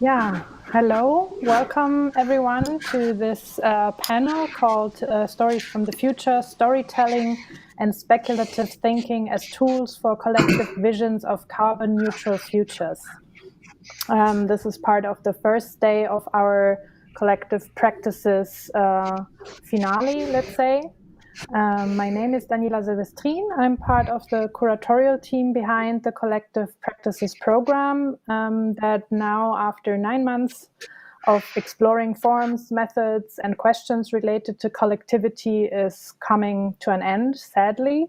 Yeah, hello. Welcome everyone to this panel called Stories from the Future, Storytelling and Speculative Thinking as Tools for Collective Visions of Carbon Neutral Futures. This is part of the first day of our collective practices finale, let's say. My name is Daniela Silvestrin. I'm part of the curatorial team behind the Collective Practices program that now, after 9 months of exploring forms, methods, and questions related to collectivity, is coming to an end, sadly.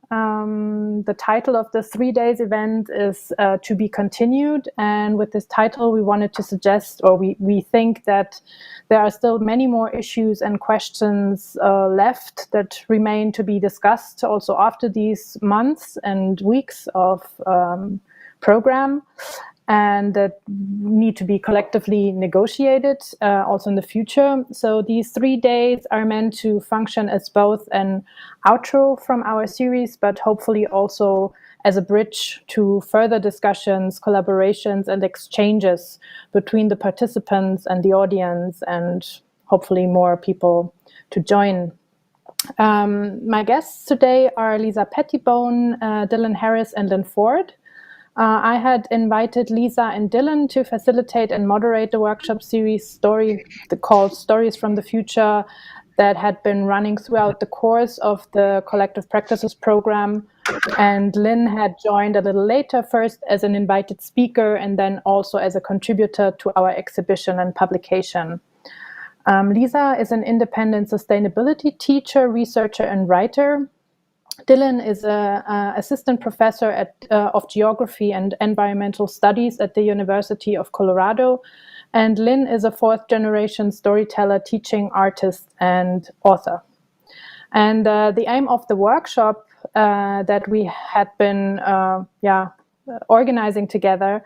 The title of the 3 days event is To Be Continued. And with this title, we wanted to suggest, or we think that there are still many more issues and questions left that remain to be discussed also after these months and weeks of program, and that need to be collectively negotiated also in the future. So these 3 days are meant to function as both an outro from our series, but hopefully also as a bridge to further discussions, collaborations, and exchanges between the participants and the audience, and hopefully more people to join. My guests today are Lisa Pettibone, Dylan Harris, and Lynn Ford. I had invited Lisa and Dylan to facilitate and moderate the workshop series called Stories from the Future that had been running throughout the course of the Collective Practices program. And Lynn had joined a little later, first as an invited speaker and then also as a contributor to our exhibition and publication. Lisa is an independent sustainability teacher, researcher, and writer. Dylan is an assistant professor of geography and environmental studies at the University of Colorado. And Lynn is a fourth-generation storyteller, teaching artist, and author. And the aim of the workshop that we had been organizing together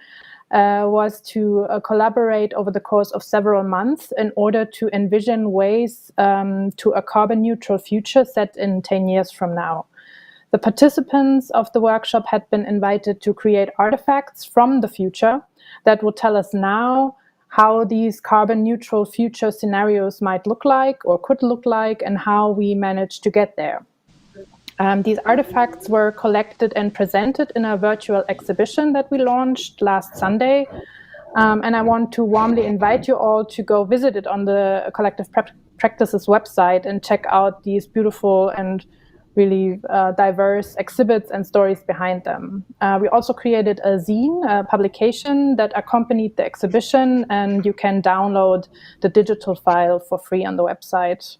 was to collaborate over the course of several months in order to envision ways to a carbon-neutral future set in 10 years from now. The participants of the workshop had been invited to create artifacts from the future that would tell us now how these carbon neutral future scenarios might look like or could look like, and how we managed to get there. These artifacts were collected and presented in a virtual exhibition that we launched last Sunday. And I want to warmly invite you all to go visit it on the Collective Practices website and check out these beautiful and really diverse exhibits and stories behind them. We also created a zine, a publication that accompanied the exhibition, and you can download the digital file for free on the website.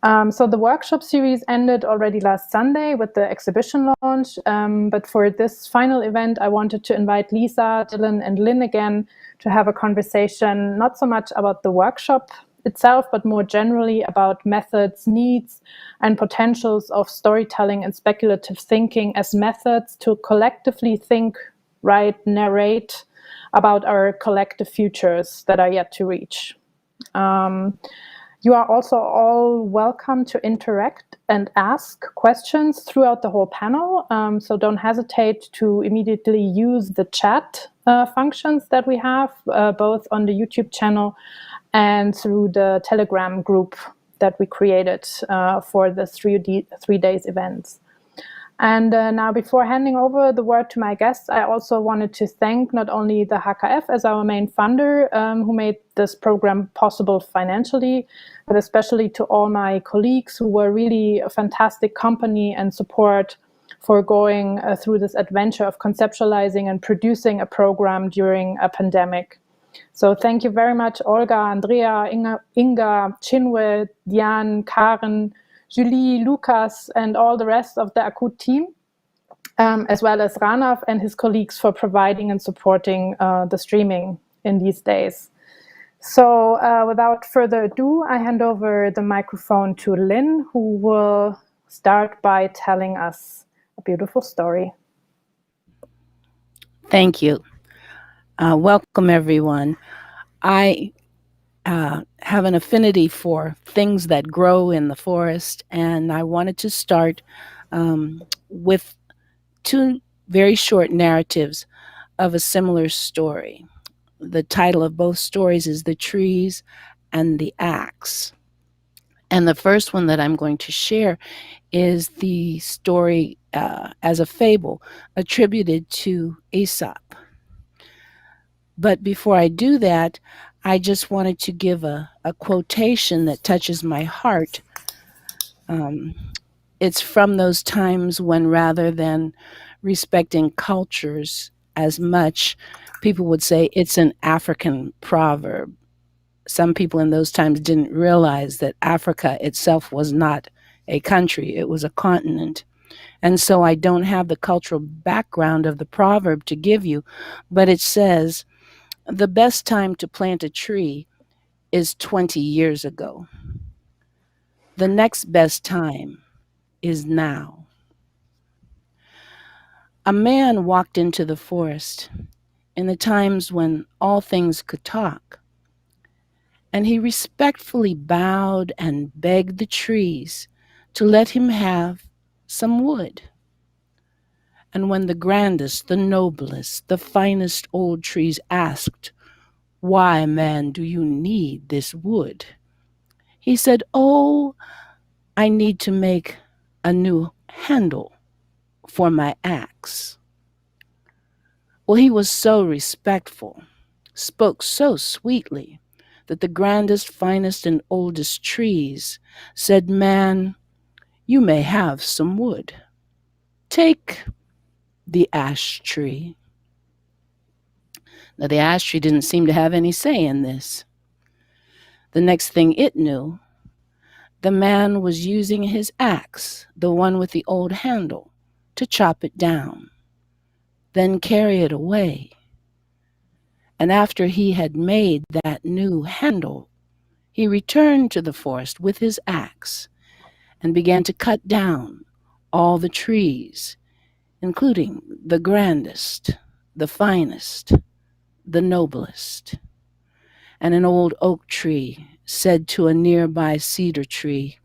So the workshop series ended already last Sunday with the exhibition launch. But for this final event, I wanted to invite Lisa, Dylan, and Lynn again to have a conversation, not so much about the workshop itself, but more generally about methods, needs, and potentials of storytelling and speculative thinking as methods to collectively think, write, narrate about our collective futures that are yet to reach. You are also all welcome to interact and ask questions throughout the whole panel. So don't hesitate to immediately use the chat functions that we have, both on the YouTube channel and through the Telegram group that we created for the 3 days events. And now, before handing over the word to my guests, I also wanted to thank not only the HKF as our main funder, who made this program possible financially, but especially to all my colleagues who were really a fantastic company and support for going through this adventure of conceptualizing and producing a program during a pandemic. So thank you very much, Olga, Andrea, Inga, Chinwe, Diane, Karen, Julie, Lucas, and all the rest of the Akut team, as well as Ranav and his colleagues for providing and supporting the streaming in these days. So without further ado, I hand over the microphone to Lynn, who will start by telling us a beautiful story. Thank you. Welcome, everyone. I have an affinity for things that grow in the forest, and I wanted to start with 2 very short narratives of a similar story. The title of both stories is The Trees and the Axe. And the first one that I'm going to share is the story as a fable attributed to Aesop. But before I do that, I just wanted to give a quotation that touches my heart. Um, it's from those times when, rather than respecting cultures as much, people would say it's an African proverb. Some people in those times didn't realize that Africa itself was not a country, it was a continent. And so I don't have the cultural background of the proverb to give you, but it says, the best time to plant a tree is 20 years ago. The next best time is now. A man walked into the forest in the times when all things could talk, and he respectfully bowed and begged the trees to let him have some wood. And when the grandest, the noblest, the finest old trees asked, "Why, man, do you need this wood?" he said, "Oh, I need to make a new handle for my axe." Well, he was so respectful, spoke so sweetly, that the grandest, finest, and oldest trees said, "Man, you may have some wood. Take the ash tree." Now, the ash tree didn't seem to have any say in this. The next thing it knew, the man was using his axe, the one with the old handle, to chop it down, then carry it away. And after he had made that new handle, he returned to the forest with his axe and began to cut down all the trees, including the grandest, the finest, the noblest. And an old oak tree said to a nearby cedar tree,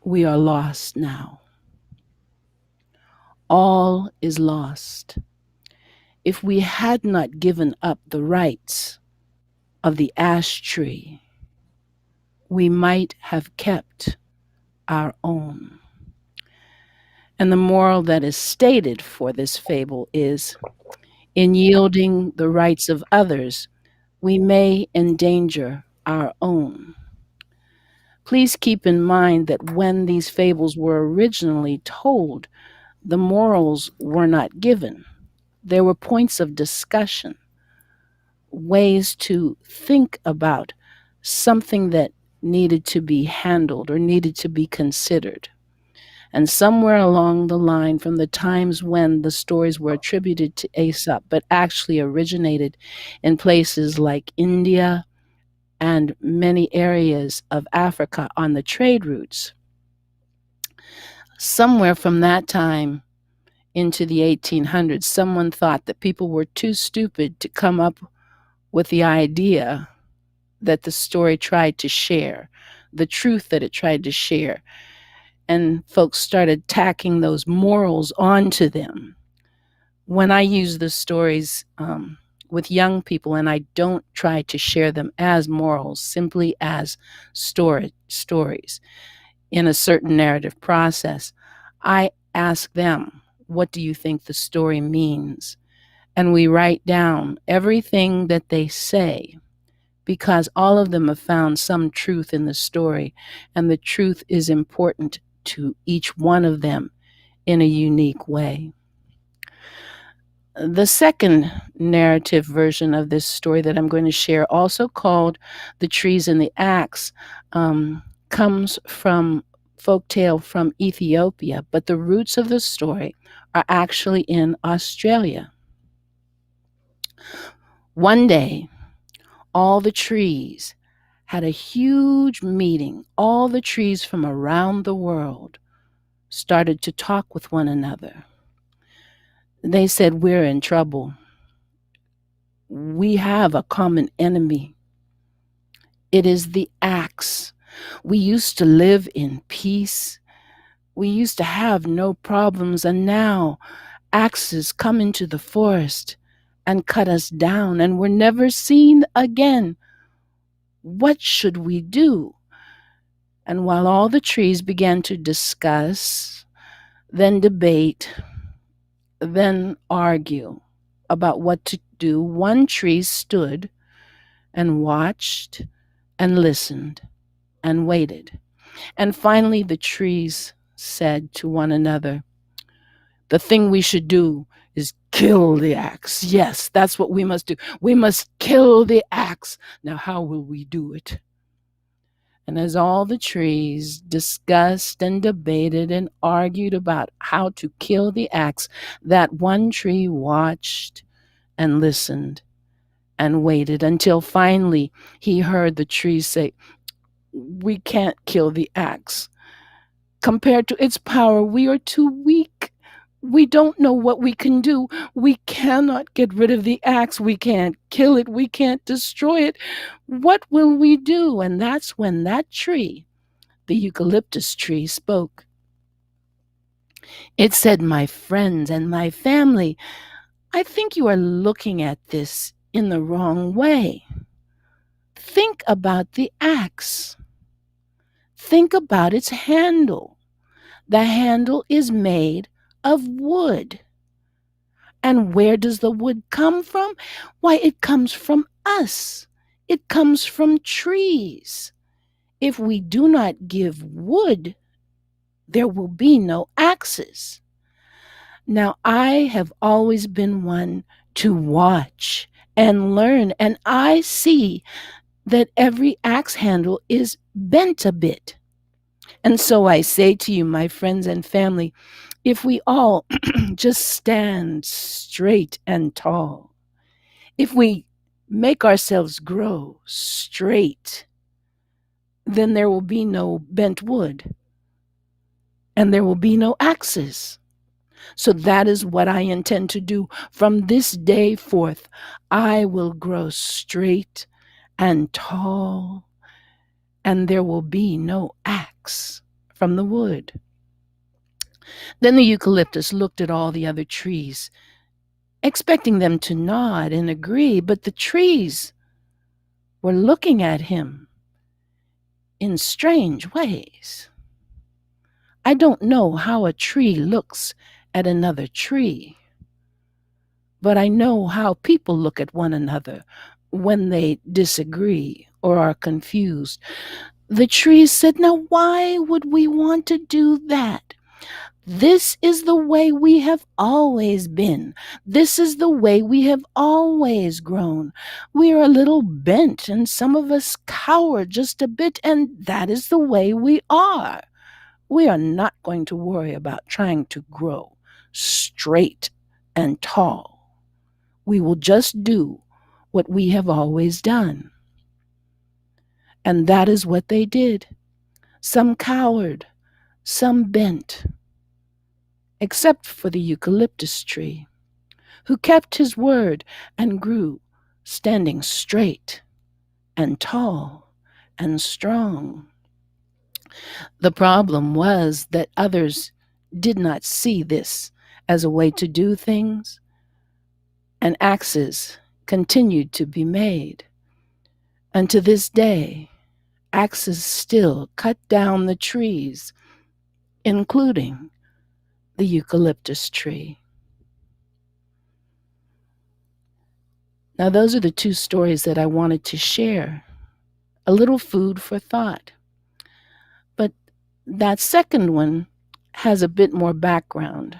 "We are lost now. All is lost. If we had not given up the rights of the ash tree, we might have kept our own." And the moral that is stated for this fable is, in yielding the rights of others, we may endanger our own. Please keep in mind that when these fables were originally told, the morals were not given. There were points of discussion, ways to think about something that needed to be handled or needed to be considered. And somewhere along the line, from the times when the stories were attributed to Aesop, but actually originated in places like India and many areas of Africa on the trade routes, somewhere from that time into the 1800s, someone thought that people were too stupid to come up with the idea that the story tried to share, the truth that it tried to share. And folks started tacking those morals onto them. When I use the stories with young people, and I don't try to share them as morals, simply as stories in a certain narrative process, I ask them, what do you think the story means? And we write down everything that they say, because all of them have found some truth in the story, and the truth is important to each one of them in a unique way. The second narrative version of this story that I'm going to share, also called The Trees and the Axe, comes from folktale from Ethiopia, but the roots of the story are actually in Australia. One day, all the trees had a huge meeting. All the trees from around the world started to talk with one another. They said, "We're in trouble. We have a common enemy. It is the axe. We used to live in peace. We used to have no problems, and now axes come into the forest and cut us down and were never seen again. What should we do? And while all the trees began to discuss, then debate, then argue about what to do, one tree stood and watched and listened and waited. And finally, the trees said to one another, "The thing we should do is kill the axe. Yes, that's what we must do. We must kill the axe. Now, how will we do it?" And as all the trees discussed and debated and argued about how to kill the axe, that one tree watched and listened and waited until finally he heard the trees say, "We can't kill the axe. Compared to its power, we are too weak. We don't know what we can do. We cannot get rid of the axe. We can't kill it. We can't destroy it. What will we do?" And that's when that tree, the eucalyptus tree, spoke. It said, "My friends and my family, I think you are looking at this in the wrong way. Think about the axe. Think about its handle. The handle is made of wood. And where does the wood come from? Why, it comes from us. It comes from trees. If we do not give wood, there will be no axes." Now, I have always been one to watch and learn, and I see that every axe handle is bent a bit. And so I say to you, my friends and family, if we all just stand straight and tall, if we make ourselves grow straight, then there will be no bent wood and there will be no axes. So that is what I intend to do. From this day forth, I will grow straight and tall, and there will be no axe from the wood. Then the eucalyptus looked at all the other trees, expecting them to nod and agree, but the trees were looking at him in strange ways. I don't know how a tree looks at another tree, but I know how people look at one another when they disagree or are confused. The trees said, "Now, why would we want to do that? This is the way we have always been. This is the way we have always grown. We are a little bent, and some of us cower just a bit, and that is the way we are. We are not going to worry about trying to grow straight and tall. We will just do what we have always done." And that is what they did. Some cowered, some bent, except for the eucalyptus tree, who kept his word and grew, standing straight and tall and strong. The problem was that others did not see this as a way to do things, and axes continued to be made. And to this day, axes still cut down the trees, including the eucalyptus tree. Now, those are the two stories that I wanted to share. A little food for thought. But that second one has a bit more background.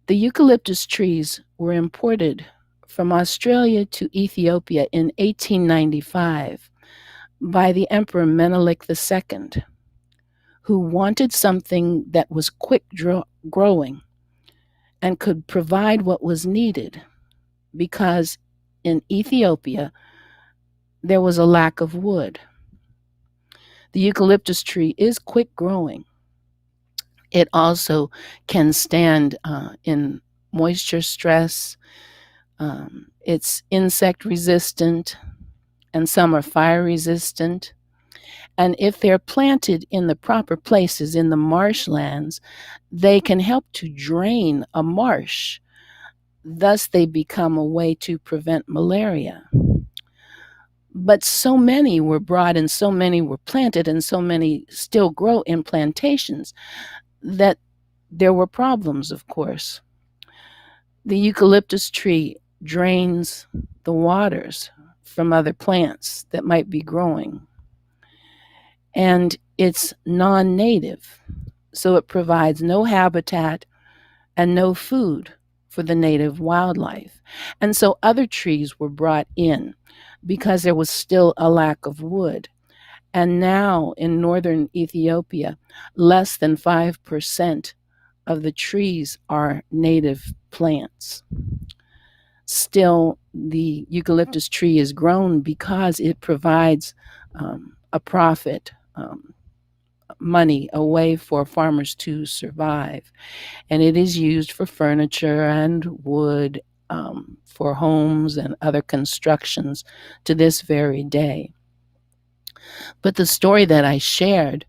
The eucalyptus trees were imported from Australia to Ethiopia in 1895 by the Emperor Menelik II, who wanted something that was quick growing and could provide what was needed, because in Ethiopia there was a lack of wood. The eucalyptus tree is quick growing. It also can stand in moisture stress. It's insect resistant, and some are fire resistant. And if they're planted in the proper places in the marshlands, they can help to drain a marsh Thus, they become a way to prevent malaria. But so many were brought and so many were planted and so many still grow in plantations that there were problems, of course. The eucalyptus tree drains the waters from other plants that might be growing. And it's non native, so it provides no habitat and no food for the native wildlife. And so other trees were brought in because there was still a lack of wood. And now in northern Ethiopia, less than 5% of the trees are native plants. Still, the eucalyptus tree is grown because it provides a profit, money, a way for farmers to survive. And it is used for furniture and wood, for homes and other constructions to this very day. But the story that I shared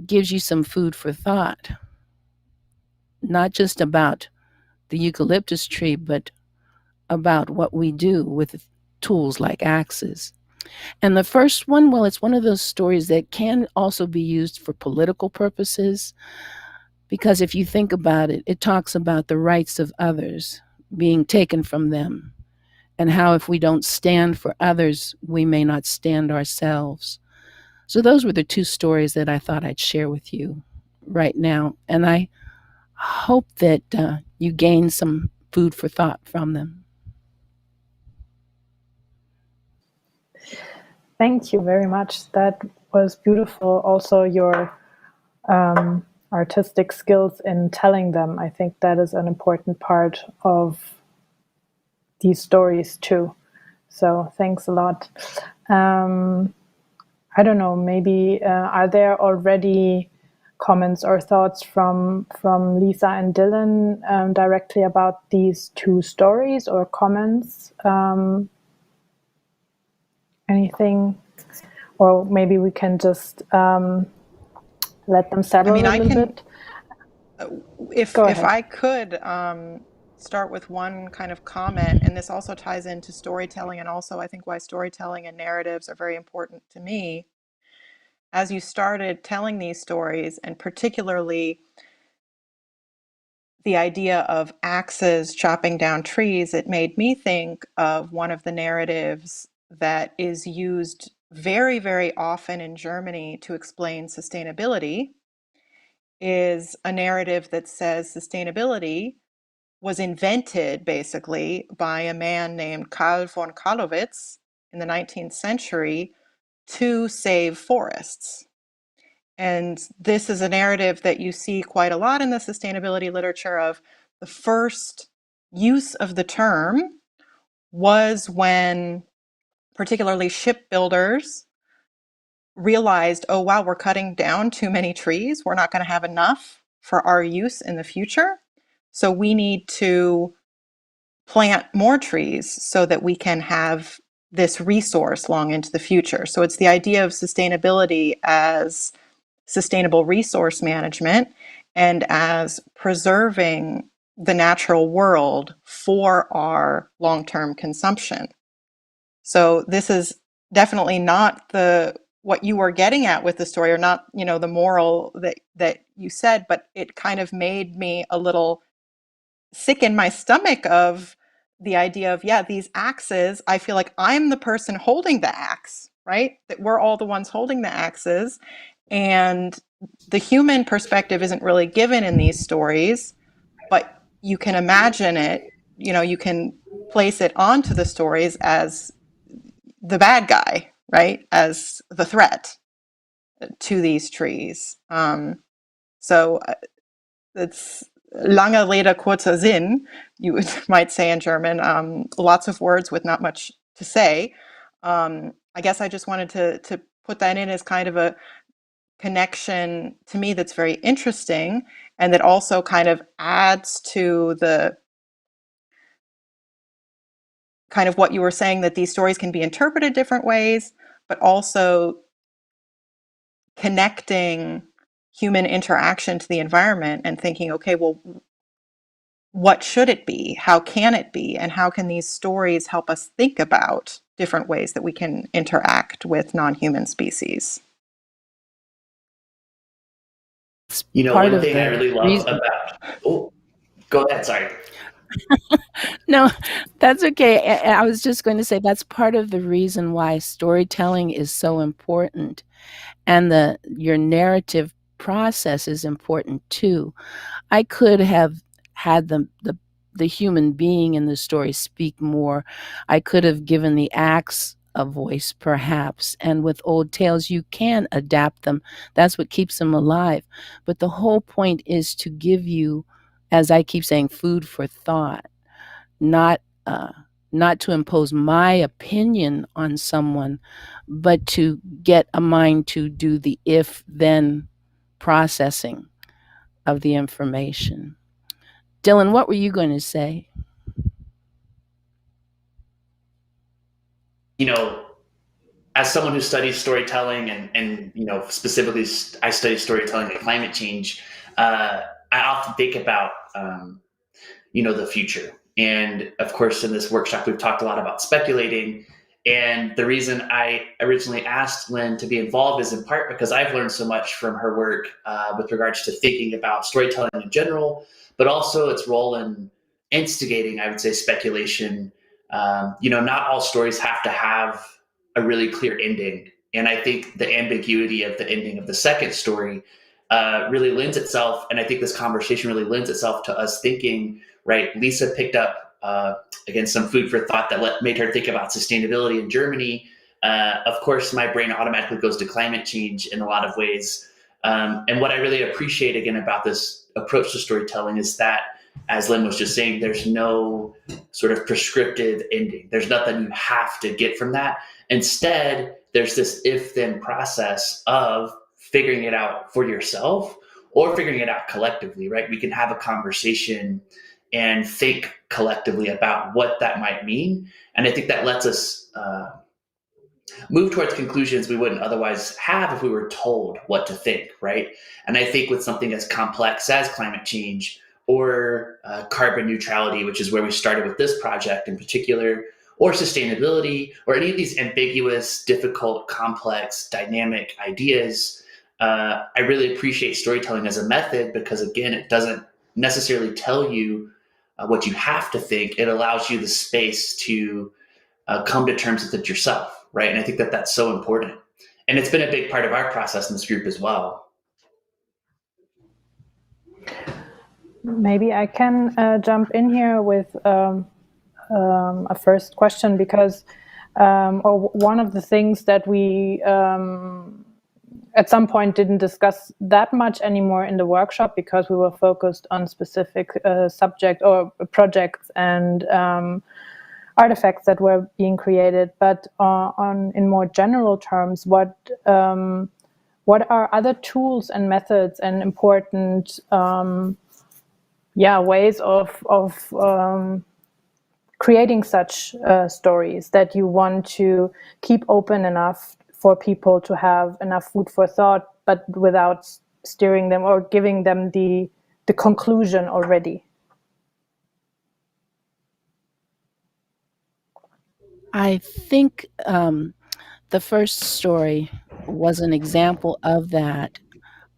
gives you some food for thought, not just about the eucalyptus tree, but about what we do with tools like axes. And the first one, well, it's one of those stories that can also be used for political purposes, because if you think about it, it talks about the rights of others being taken from them, and how if we don't stand for others, we may not stand ourselves. So those were the two stories that I thought I'd share with you right now. And I hope that you gain some food for thought from them. Thank you very much. That was beautiful. Also, your artistic skills in telling them. I think that is an important part of these stories too. So thanks a lot. I don't know, maybe are there already comments or thoughts from Lisa and Dylan directly about these two stories, or comments? Anything? Or maybe we can just let them settle a little bit. If I could start with one kind of comment, and this also ties into storytelling, and also I think why storytelling and narratives are very important to me. As you started telling these stories, and particularly the idea of axes chopping down trees, it made me think of one of the narratives that is used very, very often in Germany to explain sustainability, is a narrative that says sustainability was invented basically by a man named Karl von Kalowitz in the 19th century to save forests. And this is a narrative that you see quite a lot in the sustainability literature. Of the first use of the term was when particularly shipbuilders realized, oh, wow, we're cutting down too many trees. We're not going to have enough for our use in the future. So we need to plant more trees so that we can have this resource long into the future. So it's the idea of sustainability as sustainable resource management and as preserving the natural world for our long-term consumption. So this is definitely not what you were getting at with the story, or not, the moral that you said, but it kind of made me a little sick in my stomach of the idea of, yeah, these axes, I feel like I'm the person holding the axe, right? That we're all the ones holding the axes. And the human perspective isn't really given in these stories, but you can imagine it, you can place it onto the stories as the bad guy, right? As the threat to these trees. So it's lange Rede, kurzer Sinn, you might say in German. Lots of words with not much to say. I guess I just wanted to put that in as kind of a connection to me that's very interesting, and that also kind of adds to the kind of what you were saying, that these stories can be interpreted different ways, but also connecting human interaction to the environment and thinking, okay, well, what should it be? How can it be? And how can these stories help us think about different ways that we can interact with non-human species? Part One of thing I the really love reason. about, oh, go ahead, sorry. No, that's okay. I was just going to say that's part of the reason why storytelling is so important, and your narrative process is important too. I could have had the human being in the story speak more. I could have given the acts a voice, perhaps. And with old tales, you can adapt them. That's what keeps them alive. But the whole point is to give you, as I keep saying, food for thought, not not to impose my opinion on someone, but to get a mind to do the if then processing of the information. Dylan, what were you going to say? As someone who studies storytelling and specifically I study storytelling and climate change, I often think about the future. And of course, in this workshop, we've talked a lot about speculating. And the reason I originally asked Lynn to be involved is in part because I've learned so much from her work with regards to thinking about storytelling in general, but also its role in instigating, I would say, speculation. Not all stories have to have a really clear ending. And I think the ambiguity of the ending of the second story really lends itself, and I think this conversation really lends itself to us thinking, right? Lisa picked up, again, some food for thought that made her think about sustainability in Germany. Of course, my brain automatically goes to climate change in a lot of ways. And what I really appreciate, again, about this approach to storytelling is that, as Lynn was just saying, there's no sort of prescriptive ending. There's nothing you have to get from that. Instead, there's this if-then process of figuring it out for yourself or figuring it out collectively, right? We can have a conversation and think collectively about what that might mean. And I think that lets us move towards conclusions we wouldn't otherwise have if we were told what to think, right? And I think with something as complex as climate change or carbon neutrality, which is where we started with this project in particular, or sustainability, or any of these ambiguous, difficult, complex, dynamic ideas, I really appreciate storytelling as a method because, again, it doesn't necessarily tell you what you have to think. It allows you the space to come to terms with it yourself, right? And I think that that's so important. And it's been a big part of our process in this group as well. Maybe I can jump in here with a first question, because or one of the things that we at some point didn't discuss that much anymore in the workshop because we were focused on specific subject or projects and artifacts that were being created. But in more general terms, what are other tools and methods and important ways of creating such stories that you want to keep open enough for people to have enough food for thought, but without steering them or giving them the conclusion already? I think the first story was an example of that,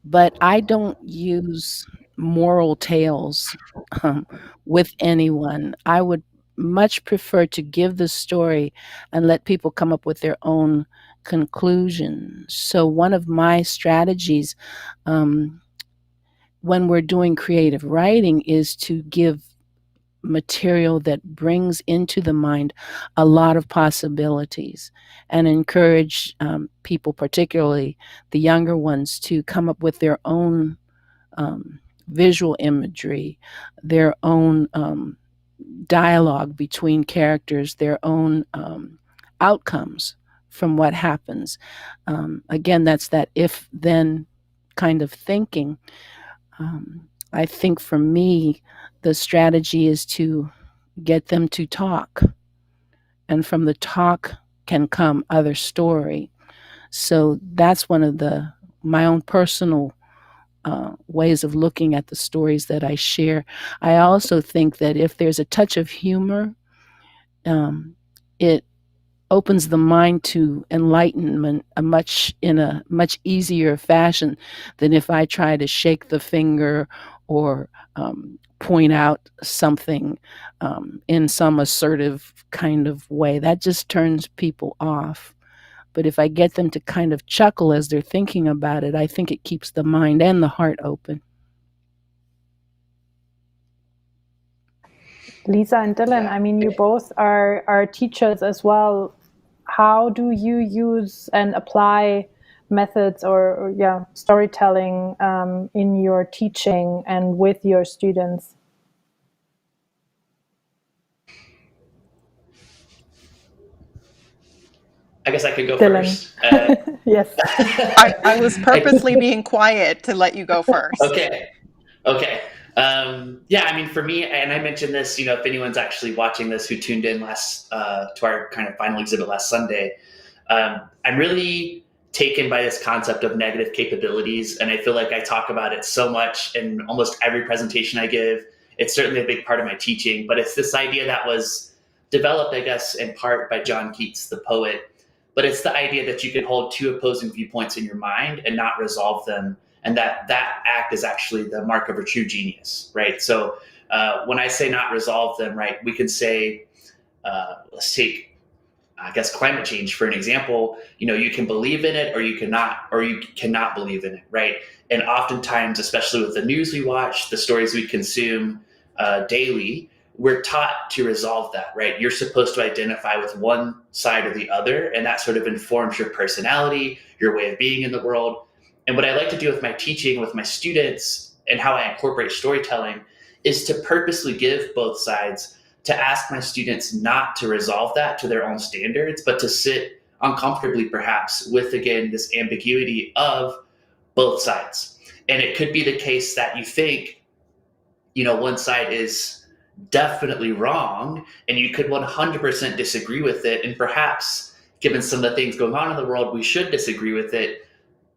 but I don't use moral tales with anyone. I would much prefer to give the story and let people come up with their own conclusion. So one of my strategies when we're doing creative writing is to give material that brings into the mind a lot of possibilities and encourage people, particularly the younger ones, to come up with their own visual imagery, their own dialogue between characters, their own outcomes from what happens. Again, that's that if then kind of thinking. I think for me, the strategy is to get them to talk. And from the talk can come other story. So that's one of my own personal ways of looking at the stories that I share. I also think that if there's a touch of humor, it opens the mind to enlightenment in a much easier fashion than if I try to shake the finger or point out something in some assertive kind of way. That just turns people off. But if I get them to kind of chuckle as they're thinking about it, I think it keeps the mind and the heart open. Lisa and Dylan, Yeah. I mean, you both are teachers as well. How do you use and apply methods or storytelling in your teaching and with your students? I guess I could go Dylan. first. Yes. I was purposely being quiet to let you go first. Okay. Yeah, I mean, for me, and I mentioned this, if anyone's actually watching this who tuned in last to our kind of final exhibit last Sunday, I'm really taken by this concept of negative capabilities. And I feel like I talk about it so much in almost every presentation I give. It's certainly a big part of my teaching, but it's this idea that was developed, I guess, in part by John Keats, the poet. But it's the idea that you can hold two opposing viewpoints in your mind and not resolve them, and that act is actually the mark of a true genius, right? So when I say not resolve them, right, we can say, let's take, I guess, climate change for an example. You can believe in it or you cannot believe in it, right? And oftentimes, especially with the news we watch, the stories we consume daily, we're taught to resolve that, right? You're supposed to identify with one side or the other, and that sort of informs your personality, your way of being in the world. And what I like to do with my teaching, with my students, and how I incorporate storytelling is to purposely give both sides, to ask my students not to resolve that to their own standards, but to sit uncomfortably perhaps with, again, this ambiguity of both sides. And it could be the case that you think, one side is definitely wrong, and you could 100% disagree with it. And perhaps, given some of the things going on in the world, we should disagree with it.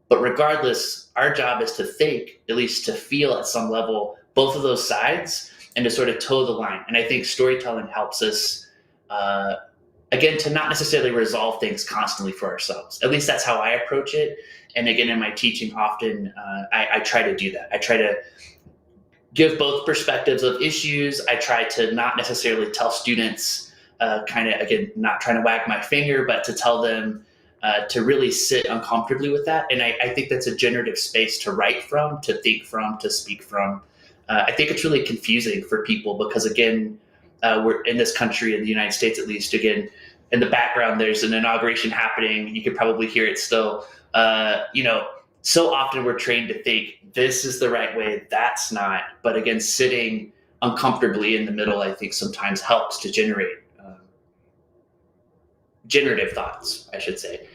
But regardless, our job is to think, at least to feel at some level, both of those sides and to sort of toe the line. And I think storytelling helps us, again, to not necessarily resolve things constantly for ourselves. At least that's how I approach it. And again, in my teaching, often I try to do that. I try to give both perspectives of issues. I try to not necessarily tell students, again, not trying to wag my finger, but to tell them to really sit uncomfortably with that. And I think that's a generative space to write from, to think from, to speak from. I think it's really confusing for people because, again, we're in this country, in the United States at least, again, in the background, there's an inauguration happening. You could probably hear it still. So often we're trained to think this is the right way, that's not. But again, sitting uncomfortably in the middle, I think sometimes helps to generate generative thoughts, I should say.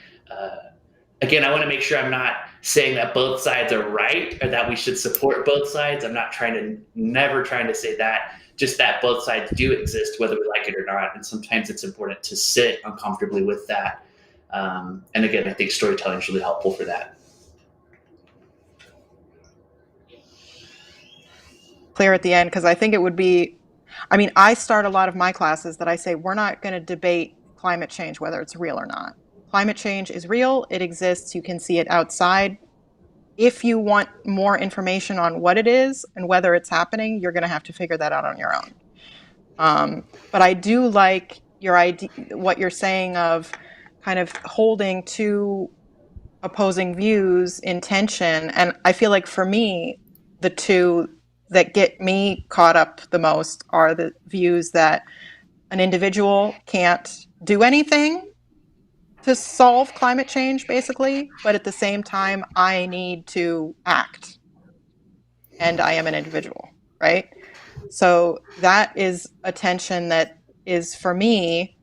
Again, I want to make sure I'm not saying that both sides are right or that we should support both sides. I'm not never trying to say that, just that both sides do exist, whether we like it or not. And sometimes it's important to sit uncomfortably with that. And again, I think storytelling is really helpful for that. Clear at the end, because I think it would be, I start a lot of my classes that I say, we're not going to debate climate change, whether it's real or not. Climate change is real. It exists. You can see it outside. If you want more information on what it is and whether it's happening, you're going to have to figure that out on your own. But I do like your idea, what you're saying of kind of holding two opposing views in tension. And I feel like for me, the two that get me caught up the most are the views that an individual can't do anything to solve climate change, basically, but at the same time, I need to act, and I am an individual, right? So that is a tension that is, for me,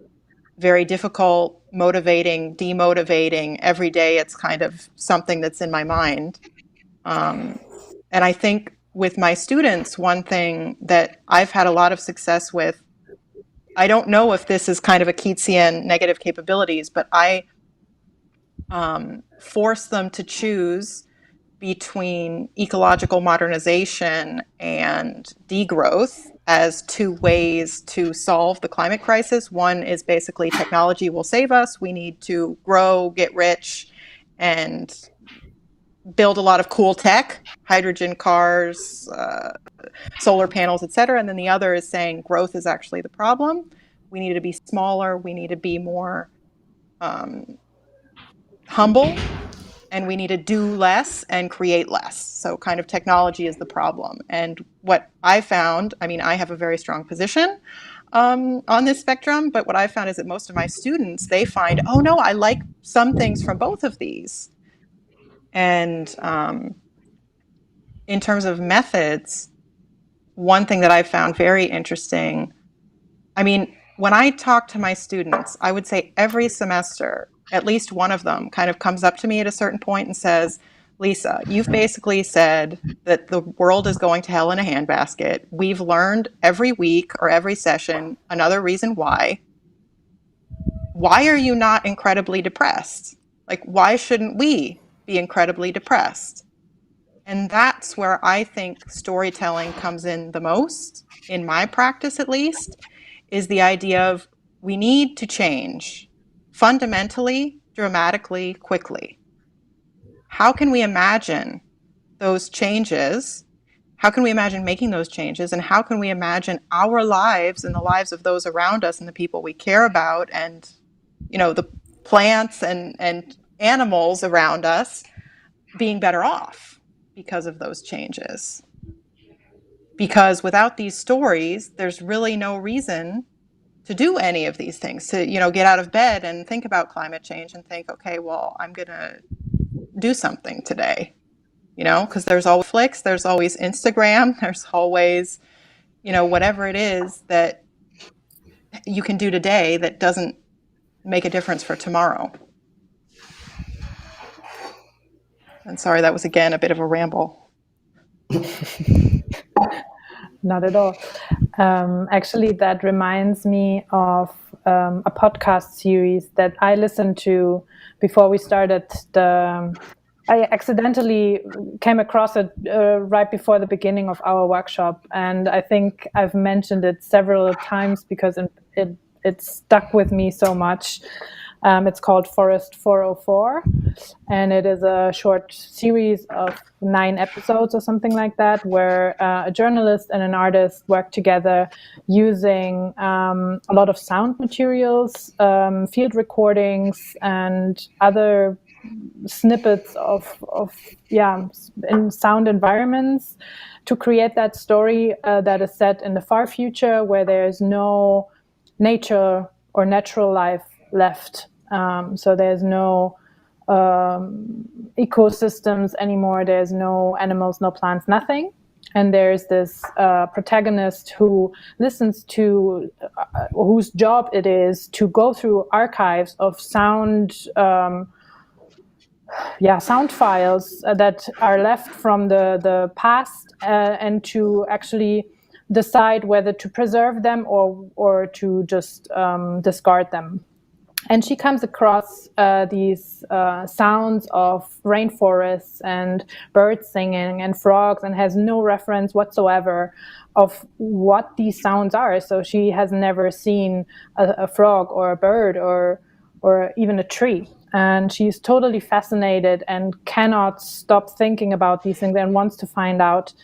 very difficult, motivating, demotivating. Every day, it's kind of something that's in my mind. And I think with my students, one thing that I've had a lot of success with, I don't know if this is kind of a Keatsian negative capabilities, but I force them to choose between ecological modernization and degrowth as two ways to solve the climate crisis. One is basically technology will save us. We need to grow, get rich, and build a lot of cool tech, hydrogen cars, solar panels, et cetera. And then the other is saying growth is actually the problem. We need to be smaller. We need to be more humble, and we need to do less and create less. So kind of technology is the problem. And what I found, I mean, I have a very strong position on this spectrum, but what I found is that most of my students, they find, oh no, I like some things from both of these. And in terms of methods, one thing that I found very interesting, I mean, when I talk to my students, I would say every semester, at least one of them kind of comes up to me at a certain point and says, Lisa, you've basically said that the world is going to hell in a handbasket. We've learned every week or every session another reason why. Why are you not incredibly depressed? Like, why shouldn't we be incredibly depressed? And that's where I think storytelling comes in the most, in my practice at least, is the idea of we need to change fundamentally, dramatically, quickly. How can we imagine those changes? How can we imagine making those changes? And how can we imagine our lives and the lives of those around us and the people we care about and, you know, the plants and animals around us being better off because of those changes? Because without these stories, there's really no reason to do any of these things, to, you know, get out of bed and think about climate change and think, okay, well, I'm going to do something today, you know, because there's always Netflix, there's always Instagram, there's always, you know, whatever it is that you can do today that doesn't make a difference for tomorrow. And sorry, that was again a bit of a ramble. Not at all. Actually, that reminds me of a podcast series that I listened to before we started I accidentally came across it right before the beginning of our workshop, and I think I've mentioned it several times because it stuck with me so much. It's called Forest 404, and it is a short series of 9 episodes or something like that, where a journalist and an artist work together using a lot of sound materials, field recordings, and other snippets of in sound environments to create that story that is set in the far future, where there's no nature or natural life left. So there's no ecosystems anymore. There's no animals, no plants, nothing. And there's this protagonist who listens to, whose job it is to go through archives of sound files that are left from the past, and to actually decide whether to preserve them or to just discard them. And she comes across these sounds of rainforests and birds singing and frogs, and has no reference whatsoever of what these sounds are. So she has never seen a frog or a bird or even a tree. And she's totally fascinated and cannot stop thinking about these things and wants to find out.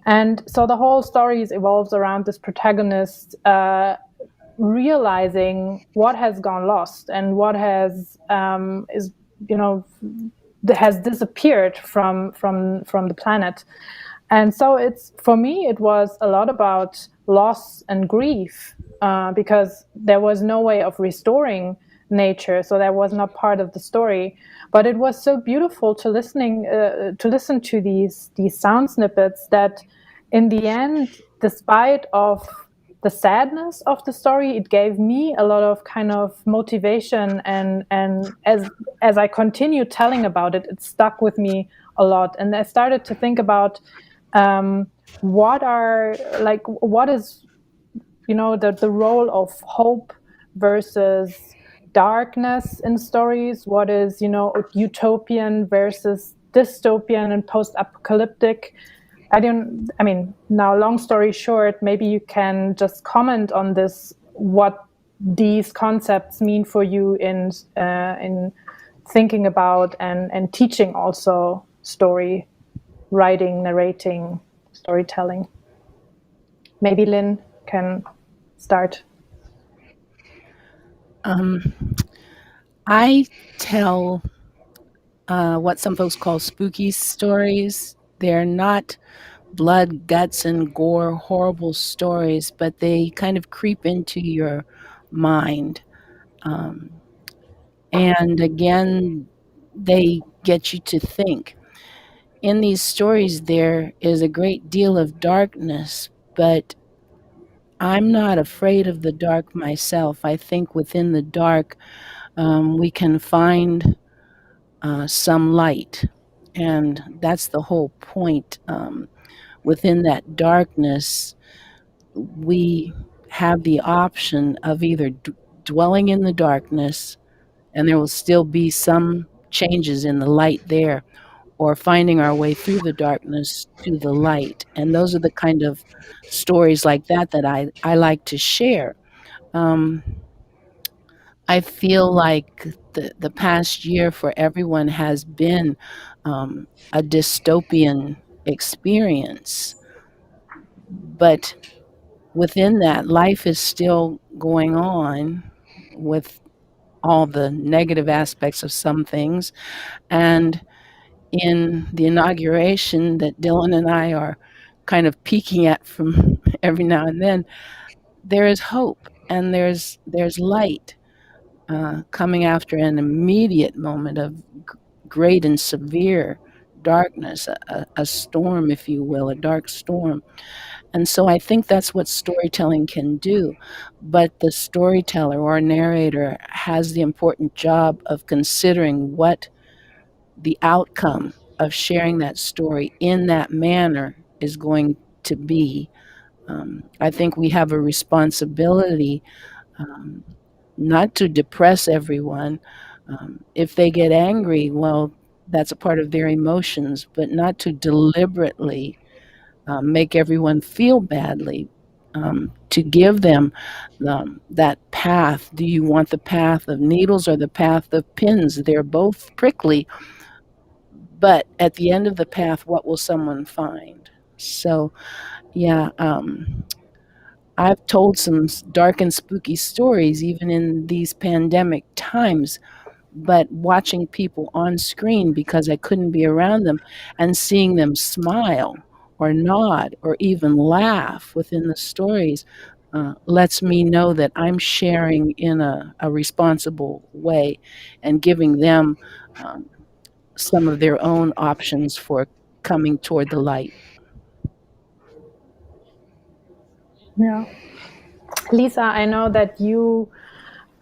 And so the whole story evolves around this protagonist realizing what has gone lost and what has has disappeared from the planet. And so for me it was a lot about loss and grief, because there was no way of restoring nature, so that was not part of the story. But it was so beautiful to listen to these sound snippets that in the end, despite of the sadness of the story, it gave me a lot of kind of motivation, and as I continued telling about it, it stuck with me a lot. And I started to think about what is the role of hope versus darkness in stories. What is utopian versus dystopian and post-apocalyptic. Now, long story short, maybe you can just comment on this, what these concepts mean for you in thinking about and teaching also story writing, narrating, storytelling. Maybe Lynn can start. I tell what some folks call spooky stories. They're not blood, guts, and gore, horrible stories, but they kind of creep into your mind. And again, they get you to think. In these stories, there is a great deal of darkness, but I'm not afraid of the dark myself. I think within the dark, we can find some light. And that's the whole point. Within that darkness, we have the option of either dwelling in the darkness, and there will still be some changes in the light there, or finding our way through the darkness to the light. And those are the kind of stories like that that I like to share. I feel like the past year for everyone has been a dystopian experience. But within that, life is still going on with all the negative aspects of some things. And in the inauguration that Dylan and I are kind of peeking at from every now and then, there is hope and there's light coming after an immediate moment of great and severe darkness, a storm, if you will, a dark storm. And so I think that's what storytelling can do. But the storyteller or narrator has the important job of considering what the outcome of sharing that story in that manner is going to be. I think we have a responsibility not to depress everyone. If they get angry, well, that's a part of their emotions, but not to deliberately make everyone feel badly. To give them that path. Do you want the path of needles or the path of pins? They're both prickly, but at the end of the path, what will someone find? So, yeah, I've told some dark and spooky stories even in these pandemic times, but watching people on screen because I couldn't be around them and seeing them smile or nod or even laugh within the stories lets me know that I'm sharing in a responsible way and giving them some of their own options for coming toward the light. Yeah. Lisa, I know that you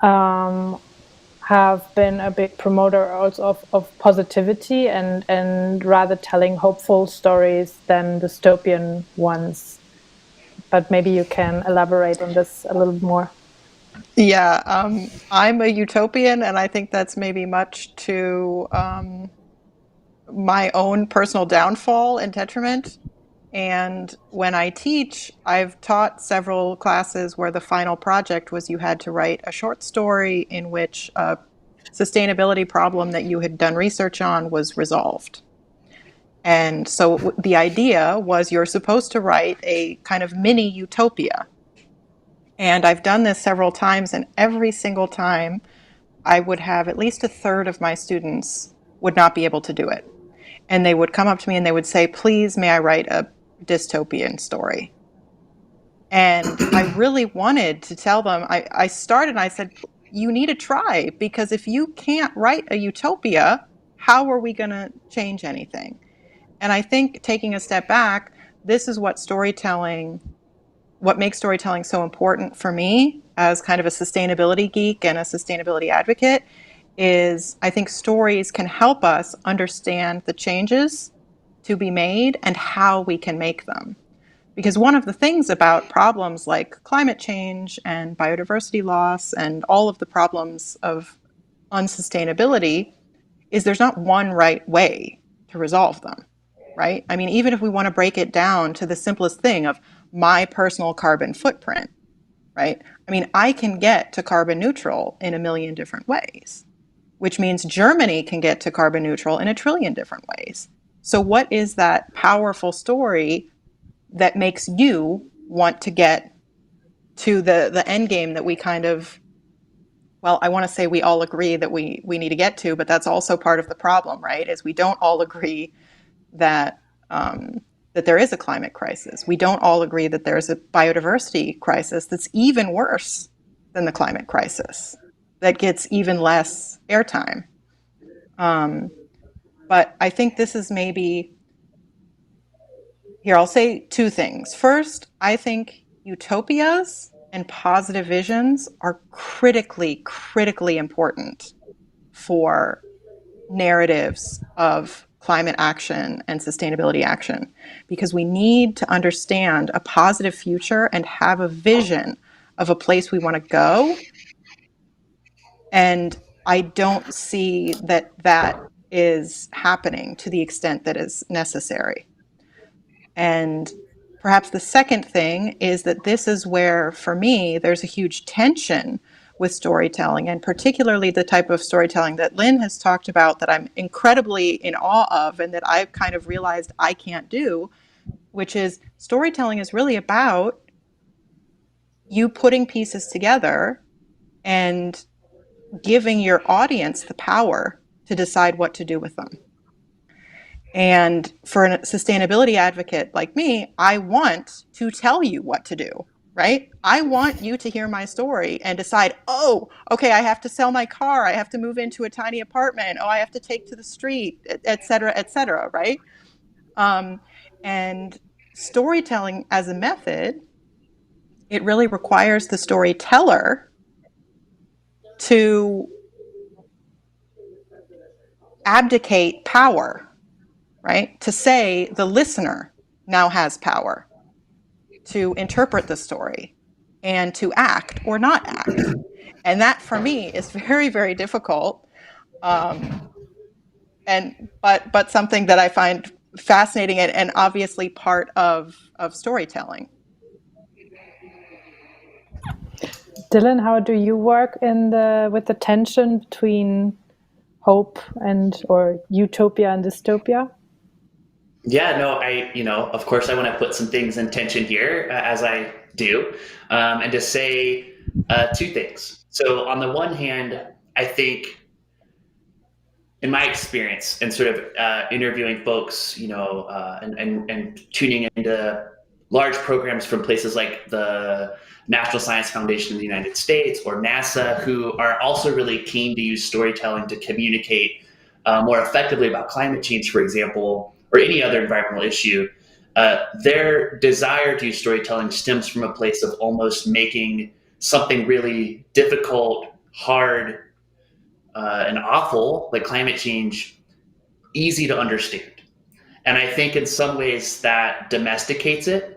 have been a big promoter also of positivity and rather telling hopeful stories than dystopian ones. But maybe you can elaborate on this a little more. Yeah, I'm a utopian, and I think that's maybe much to my own personal downfall and detriment. And when I teach, I've taught several classes where the final project was you had to write a short story in which a sustainability problem that you had done research on was resolved. And so the idea was you're supposed to write a kind of mini utopia. And I've done this several times, and every single time I would have at least a third of my students would not be able to do it. And they would come up to me and they would say, please, may I write a dystopian story? And I really wanted to tell them, I started and I said, you need to try, because if you can't write a utopia, how are we going to change anything? And I think taking a step back, this is what makes storytelling so important for me as kind of a sustainability geek and a sustainability advocate, is I think stories can help us understand the changes to be made and how we can make them. Because one of the things about problems like climate change and biodiversity loss and all of the problems of unsustainability is there's not one right way to resolve them, right? I mean, even if we want to break it down to the simplest thing of my personal carbon footprint, right? I mean, I can get to carbon neutral in a million different ways, which means Germany can get to carbon neutral in a trillion different ways. So what is that powerful story that makes you want to get to the end game that we kind of, well, I want to say we all agree that we need to get to, but that's also part of the problem, right? Is we don't all agree that that there is a climate crisis. We don't all agree that there's a biodiversity crisis that's even worse than the climate crisis, that gets even less airtime. But I think this is maybe, here, I'll say two things. First, I think utopias and positive visions are critically, critically important for narratives of climate action and sustainability action, because we need to understand a positive future and have a vision of a place we want to go. And I don't see that that is happening to the extent that is necessary. And perhaps the second thing is that this is where, for me, there's a huge tension with storytelling, and particularly the type of storytelling that Lynn has talked about that I'm incredibly in awe of and that I've kind of realized I can't do, which is storytelling is really about you putting pieces together and giving your audience the power to decide what to do with them. And for a sustainability advocate like me, I want to tell you what to do, right? I want you to hear my story and decide, oh, okay, I have to sell my car. I have to move into a tiny apartment. Oh, I have to take to the street, et cetera, right? And storytelling as a method, it really requires the storyteller to abdicate power, right? To say the listener now has power to interpret the story and to act or not act. And that for me is very, very difficult. But something that I find fascinating and obviously part of storytelling. Dylan, how do you work with the tension between hope or utopia and dystopia? Yeah, no, of course I want to put some things in tension here, as I do, and to say two things. So on the one hand, I think in my experience and sort of interviewing folks, and tuning into large programs from places like the National Science Foundation in the United States or NASA, who are also really keen to use storytelling to communicate more effectively about climate change, for example, or any other environmental issue, their desire to use storytelling stems from a place of almost making something really difficult, hard, and awful, like climate change, easy to understand. And I think in some ways that domesticates it.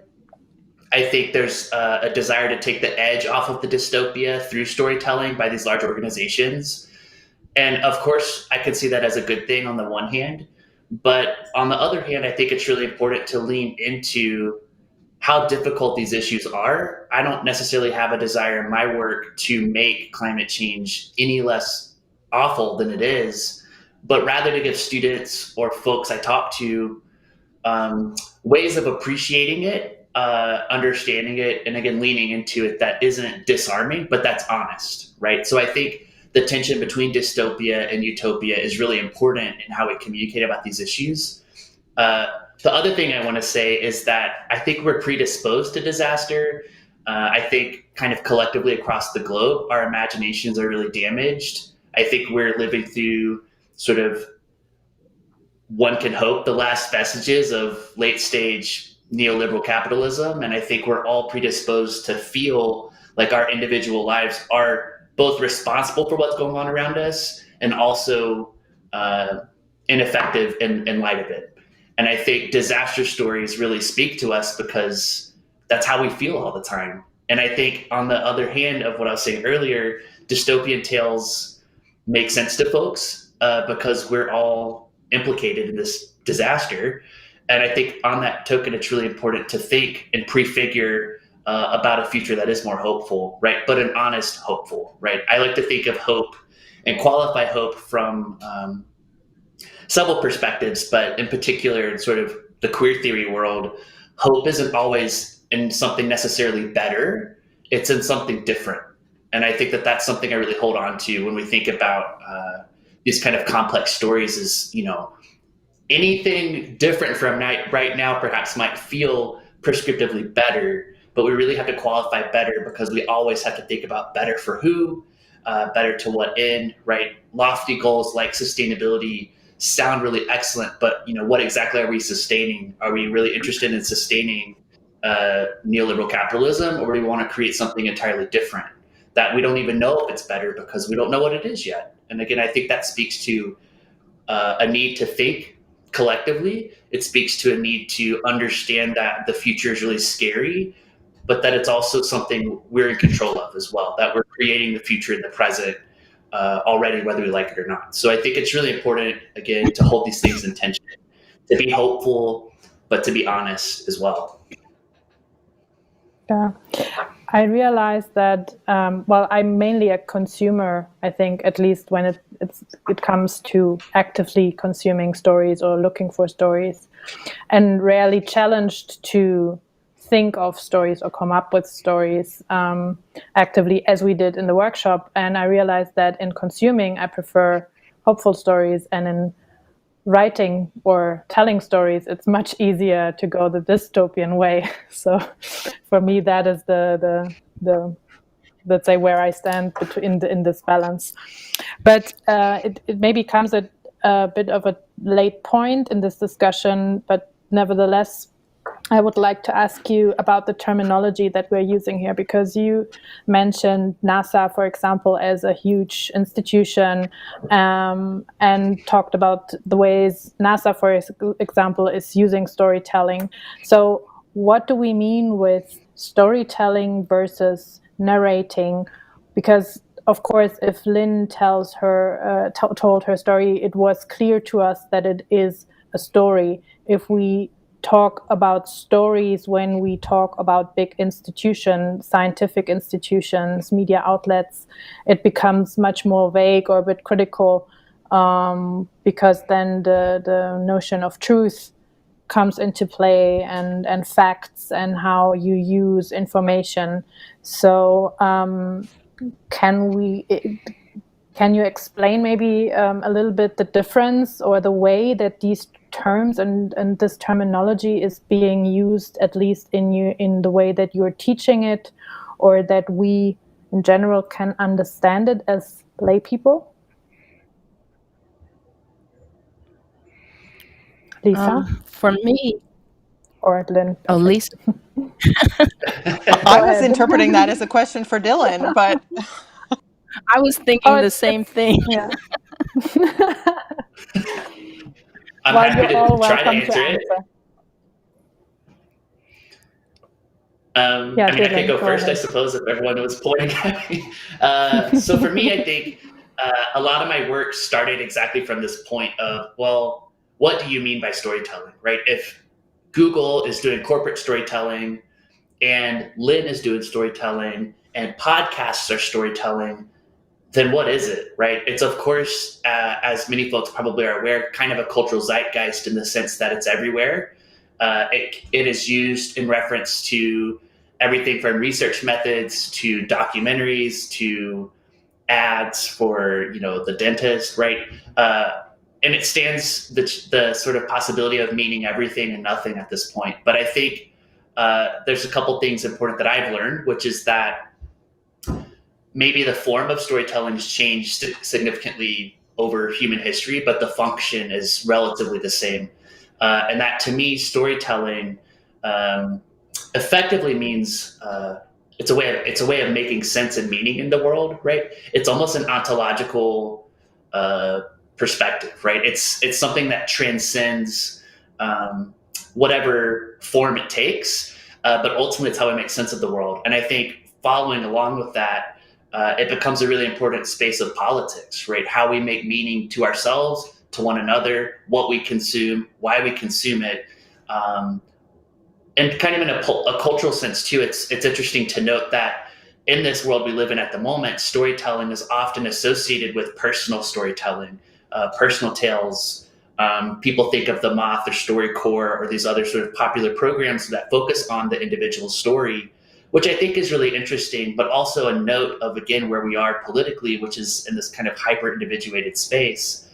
I think there's a desire to take the edge off of the dystopia through storytelling by these large organizations. And of course, I can see that as a good thing on the one hand. But on the other hand, I think it's really important to lean into how difficult these issues are. I don't necessarily have a desire in my work to make climate change any less awful than it is, but rather to give students or folks I talk to ways of appreciating it, understanding it, and again, leaning into it that isn't disarming, but that's honest, right? So I think the tension between dystopia and utopia is really important in how we communicate about these issues. The other thing I want to say is that I think we're predisposed to disaster. I think kind of collectively across the globe, our imaginations are really damaged. I think we're living through sort of, one can hope, the last vestiges of late stage neoliberal capitalism. And I think we're all predisposed to feel like our individual lives are both responsible for what's going on around us and also ineffective in light of it. And I think disaster stories really speak to us because that's how we feel all the time. And I think on the other hand of what I was saying earlier, dystopian tales make sense to folks because we're all implicated in this disaster. And I think on that token, it's really important to think and prefigure about a future that is more hopeful, right? But an honest hopeful, right? I like to think of hope and qualify hope from several perspectives, but in particular, in sort of the queer theory world, hope isn't always in something necessarily better. It's in something different. And I think that that's something I really hold on to when we think about these kind of complex stories is, anything different from right now perhaps might feel prescriptively better, but we really have to qualify better because we always have to think about better for who, better to what end, right? Lofty goals like sustainability sound really excellent, but what exactly are we sustaining? Are we really interested in sustaining neoliberal capitalism, or do we want to create something entirely different that we don't even know if it's better because we don't know what it is yet? And again, I think that speaks to a need to think collectively. It speaks to a need to understand that the future is really scary, but that it's also something we're in control of as well, that we're creating the future in the present already, whether we like it or not. So I think it's really important, again, to hold these things in tension, to be hopeful, but to be honest as well. Yeah. I realized that, I'm mainly a consumer, I think, at least when it comes to actively consuming stories or looking for stories, and rarely challenged to think of stories or come up with stories actively as we did in the workshop. And I realized that in consuming, I prefer hopeful stories, and in writing or telling stories, it's much easier to go the dystopian way. So for me, that is the let's say where I stand in this balance. But it maybe comes at a bit of a late point in this discussion, but nevertheless, I would like to ask you about the terminology that we're using here, because you mentioned NASA, for example, as a huge institution, and talked about the ways NASA, for example, is using storytelling. So what do we mean with storytelling versus narrating? Because, of course, if Lynn told her story, it was clear to us that it is a story. If we talk about stories when we talk about big institutions, scientific institutions, media outlets, it becomes much more vague or a bit critical, because then the notion of truth comes into play, and facts, and how you use information. So can you explain maybe a little bit the difference or the way that these terms and this terminology is being used, at least in the way that you're teaching it, or that we in general can understand it as lay people? Lisa? For me, or Lynn? oh, Lisa. I was interpreting that as a question for Dylan, but I was thinking the same thing. Yeah. I'm Well, happy you're all to try to welcome answer it. I mean, I could go first, I suppose, if everyone was pointing at me. So for me, I think a lot of my work started exactly from this point of, well, what do you mean by storytelling, right? If Google is doing corporate storytelling, and Lynn is doing storytelling, and podcasts are storytelling, then what is it, right? It's, of course, as many folks probably are aware, kind of a cultural zeitgeist in the sense that it's everywhere. It is used in reference to everything from research methods to documentaries to ads for, the dentist, right? And it stands the sort of possibility of meaning everything and nothing at this point. But I think there's a couple things important that I've learned, which is that maybe the form of storytelling has changed significantly over human history, but the function is relatively the same. And that, to me, storytelling effectively means it's a way of making sense and meaning in the world, right? It's almost an ontological perspective, right? It's something that transcends whatever form it takes, but ultimately it's how we make sense of the world. And I think following along with that, it becomes a really important space of politics, right? How we make meaning to ourselves, to one another, what we consume, why we consume it. And kind of in a cultural sense too, it's interesting to note that in this world we live in at the moment, storytelling is often associated with personal storytelling, personal tales. People think of The Moth or StoryCorps or these other sort of popular programs that focus on the individual story, which I think is really interesting, but also a note of, again, where we are politically, which is in this kind of hyper-individuated space.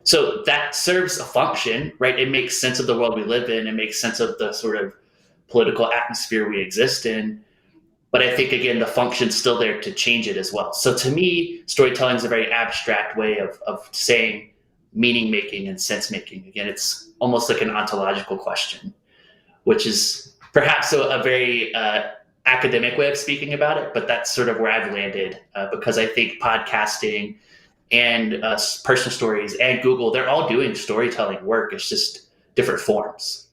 So that serves a function, right? It makes sense of the world we live in. It makes sense of the sort of political atmosphere we exist in. But I think, again, the function's still there to change it as well. So to me, storytelling is a very abstract way of saying meaning making and sense making. Again, it's almost like an ontological question, which is perhaps a very academic way of speaking about it, but that's sort of where I've landed because I think podcasting and personal stories and Google, they're all doing storytelling work. It's just different forms.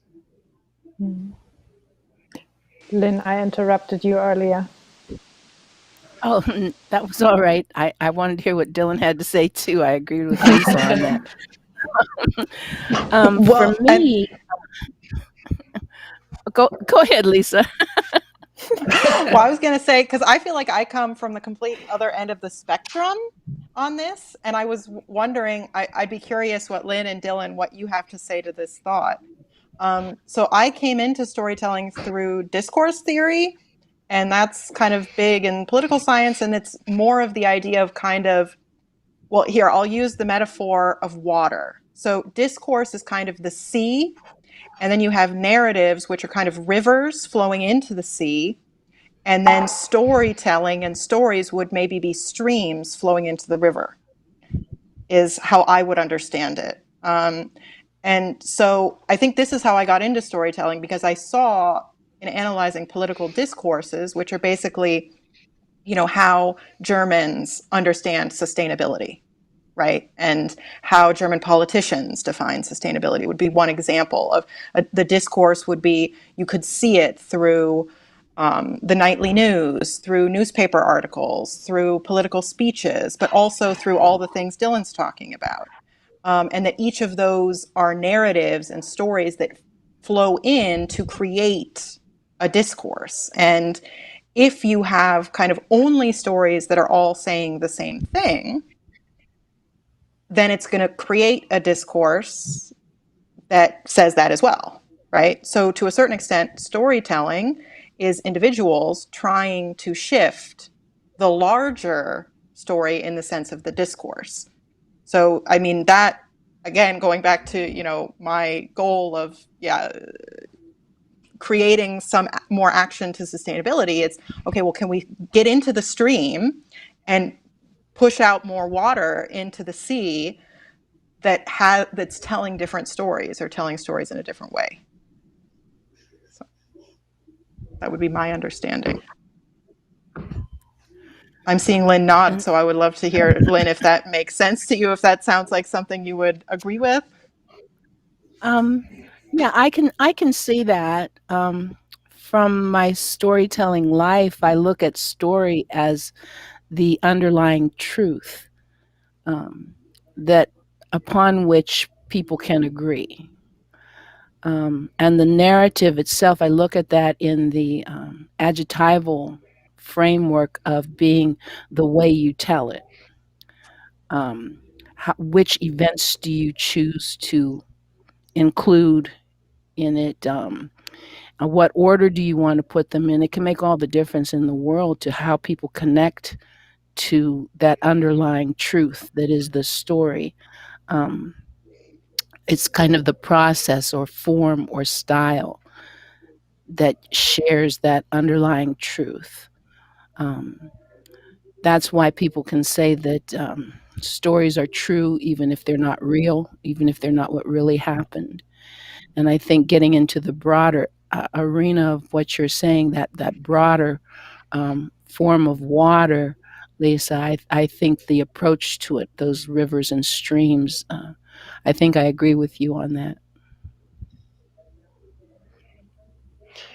Lynn, I interrupted you earlier. Oh, that was all right. I wanted to hear what Dylan had to say too. I agreed with Lisa on that. For me, go ahead, Lisa. Well, I was going to say, because I feel like I come from the complete other end of the spectrum on this, and I was wondering, I'd be curious what Lynn and Dylan, what you have to say to this thought. So I came into storytelling through discourse theory, and that's kind of big in political science, and it's more of the idea of kind of, well, here, I'll use the metaphor of water. So discourse is kind of the sea, and then you have narratives, which are kind of rivers flowing into the sea, and then storytelling and stories would maybe be streams flowing into the river, is how I would understand it. And so I think this is how I got into storytelling, because I saw in analyzing political discourses, which are basically, how Germans understand sustainability, right? And how German politicians define sustainability would be one example of the discourse would be, you could see it through the nightly news, through newspaper articles, through political speeches, but also through all the things Dylan's talking about. And that each of those are narratives and stories that flow in to create a discourse. And if you have kind of only stories that are all saying the same thing, then it's going to create a discourse that says that as well, right? So to a certain extent, storytelling is individuals trying to shift the larger story in the sense of the discourse. So, I mean, that, again, going back to, my goal of, creating some more action to sustainability, it's, okay, well, can we get into the stream and push out more water into the sea that's telling different stories or telling stories in a different way? So that would be my understanding. I'm seeing Lynn nod, so I would love to hear, Lynn, if that makes sense to you, if that sounds like something you would agree with. Yeah, I can see that. From my storytelling life, I look at story as the underlying truth that upon which people can agree. And the narrative itself, I look at that in the adjectival framework of being the way you tell it. Which events do you choose to include in it? What order do you want to put them in? It can make all the difference in the world to how people connect to that underlying truth that is the story. It's kind of the process or form or style that shares that underlying truth. That's why people can say that stories are true even if they're not real, even if they're not what really happened. And I think getting into the broader arena of what you're saying, that broader form of water, Lisa, I think the approach to it, those rivers and streams, I think I agree with you on that.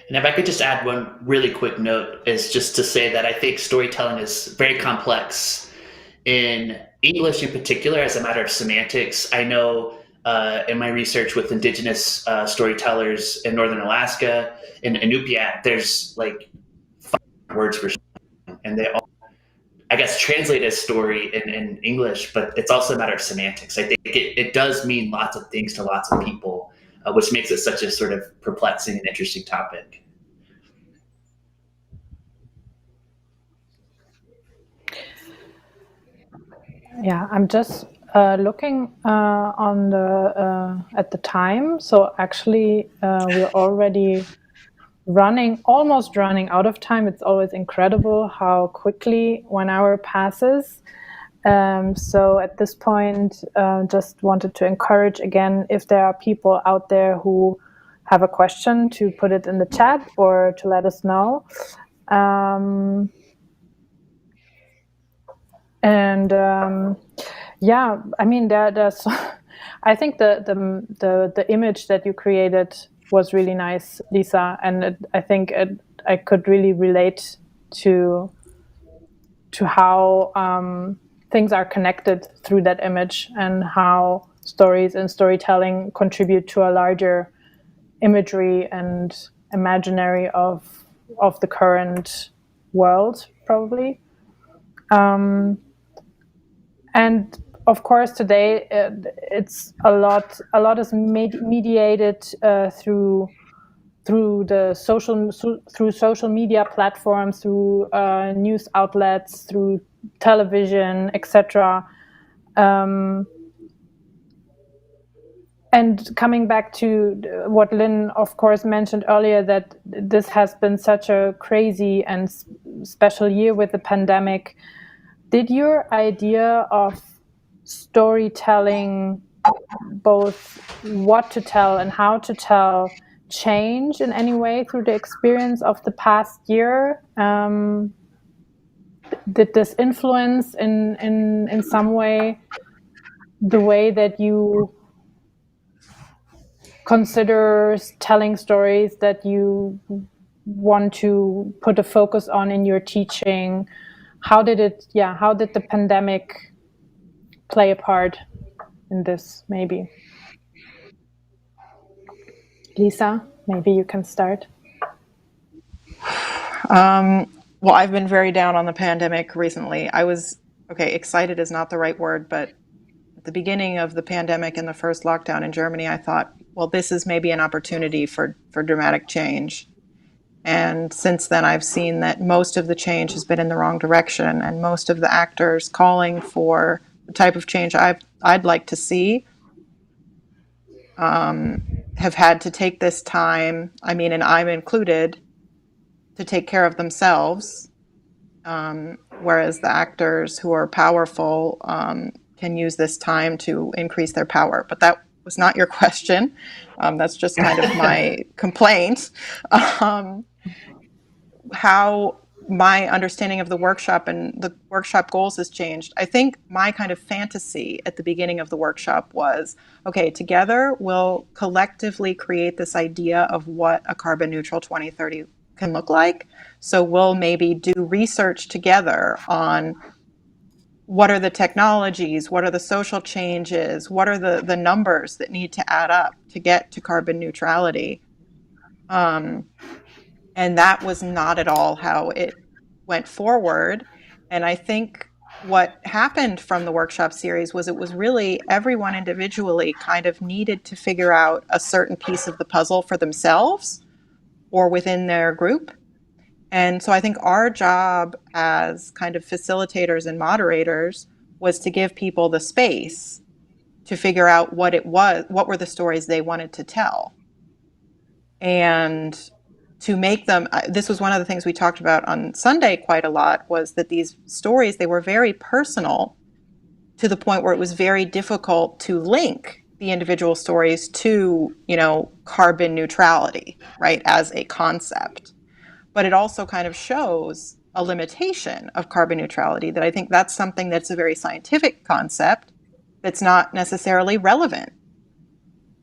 And if I could just add one really quick note, is just to say that I think storytelling is very complex. In English in particular, as a matter of semantics, I know in my research with indigenous storytellers in Northern Alaska, in Inupiat, there's like 5 words for story, and they all, I guess, translate as story in English, but it's also a matter of semantics. I think it does mean lots of things to lots of people, which makes it such a sort of perplexing and interesting topic. Yeah, I'm just looking on the at the time. So actually, we're already almost running out of time. It's always incredible how quickly 1 hour passes. So at this point, just wanted to encourage again, if there are people out there who have a question, to put it in the chat or to let us know. Yeah, I mean, there's. I think the image that you created was really nice, Lisa, and I think I could really relate to how things are connected through that image, and how stories and storytelling contribute to a larger imagery and imaginary of the current world, probably. And of course, today it's a lot is mediated through social media platforms, through news outlets, through television, etc. And coming back to what Lynn, of course, mentioned earlier, that this has been such a crazy and special year with the pandemic. Did your idea of storytelling, both what to tell and how to tell, change in any way through the experience of the past year? Did this influence in some way the way that you consider telling stories, that you want to put a focus on in your teaching? How did the pandemic play a part in this, maybe? Lisa, maybe you can start. Well, I've been very down on the pandemic recently. Excited is not the right word, but at the beginning of the pandemic and the first lockdown in Germany, I thought, well, this is maybe an opportunity for dramatic change. And since then, I've seen that most of the change has been in the wrong direction, and most of the actors calling for the type of change I'd like to see have had to take this time, and I'm included, to take care of themselves, whereas the actors who are powerful can use this time to increase their power. But that was not your question. That's just kind of my complaint. How my understanding of the workshop and the workshop goals has changed. I think my kind of fantasy at the beginning of the workshop was, okay, together we'll collectively create this idea of what a carbon neutral 2030 can look like. So we'll maybe do research together on what are the technologies, what are the social changes, what are the numbers that need to add up to get to carbon neutrality. And that was not at all how it went forward. And I think what happened from the workshop series was it was really everyone individually kind of needed to figure out a certain piece of the puzzle for themselves or within their group. And so I think our job as kind of facilitators and moderators was to give people the space to figure out what were the stories they wanted to tell. And to make them, this was one of the things we talked about on Sunday quite a lot, was that these stories, they were very personal to the point where it was very difficult to link the individual stories to, carbon neutrality, right, as a concept. But it also kind of shows a limitation of carbon neutrality, that I think that's something that's a very scientific concept that's not necessarily relevant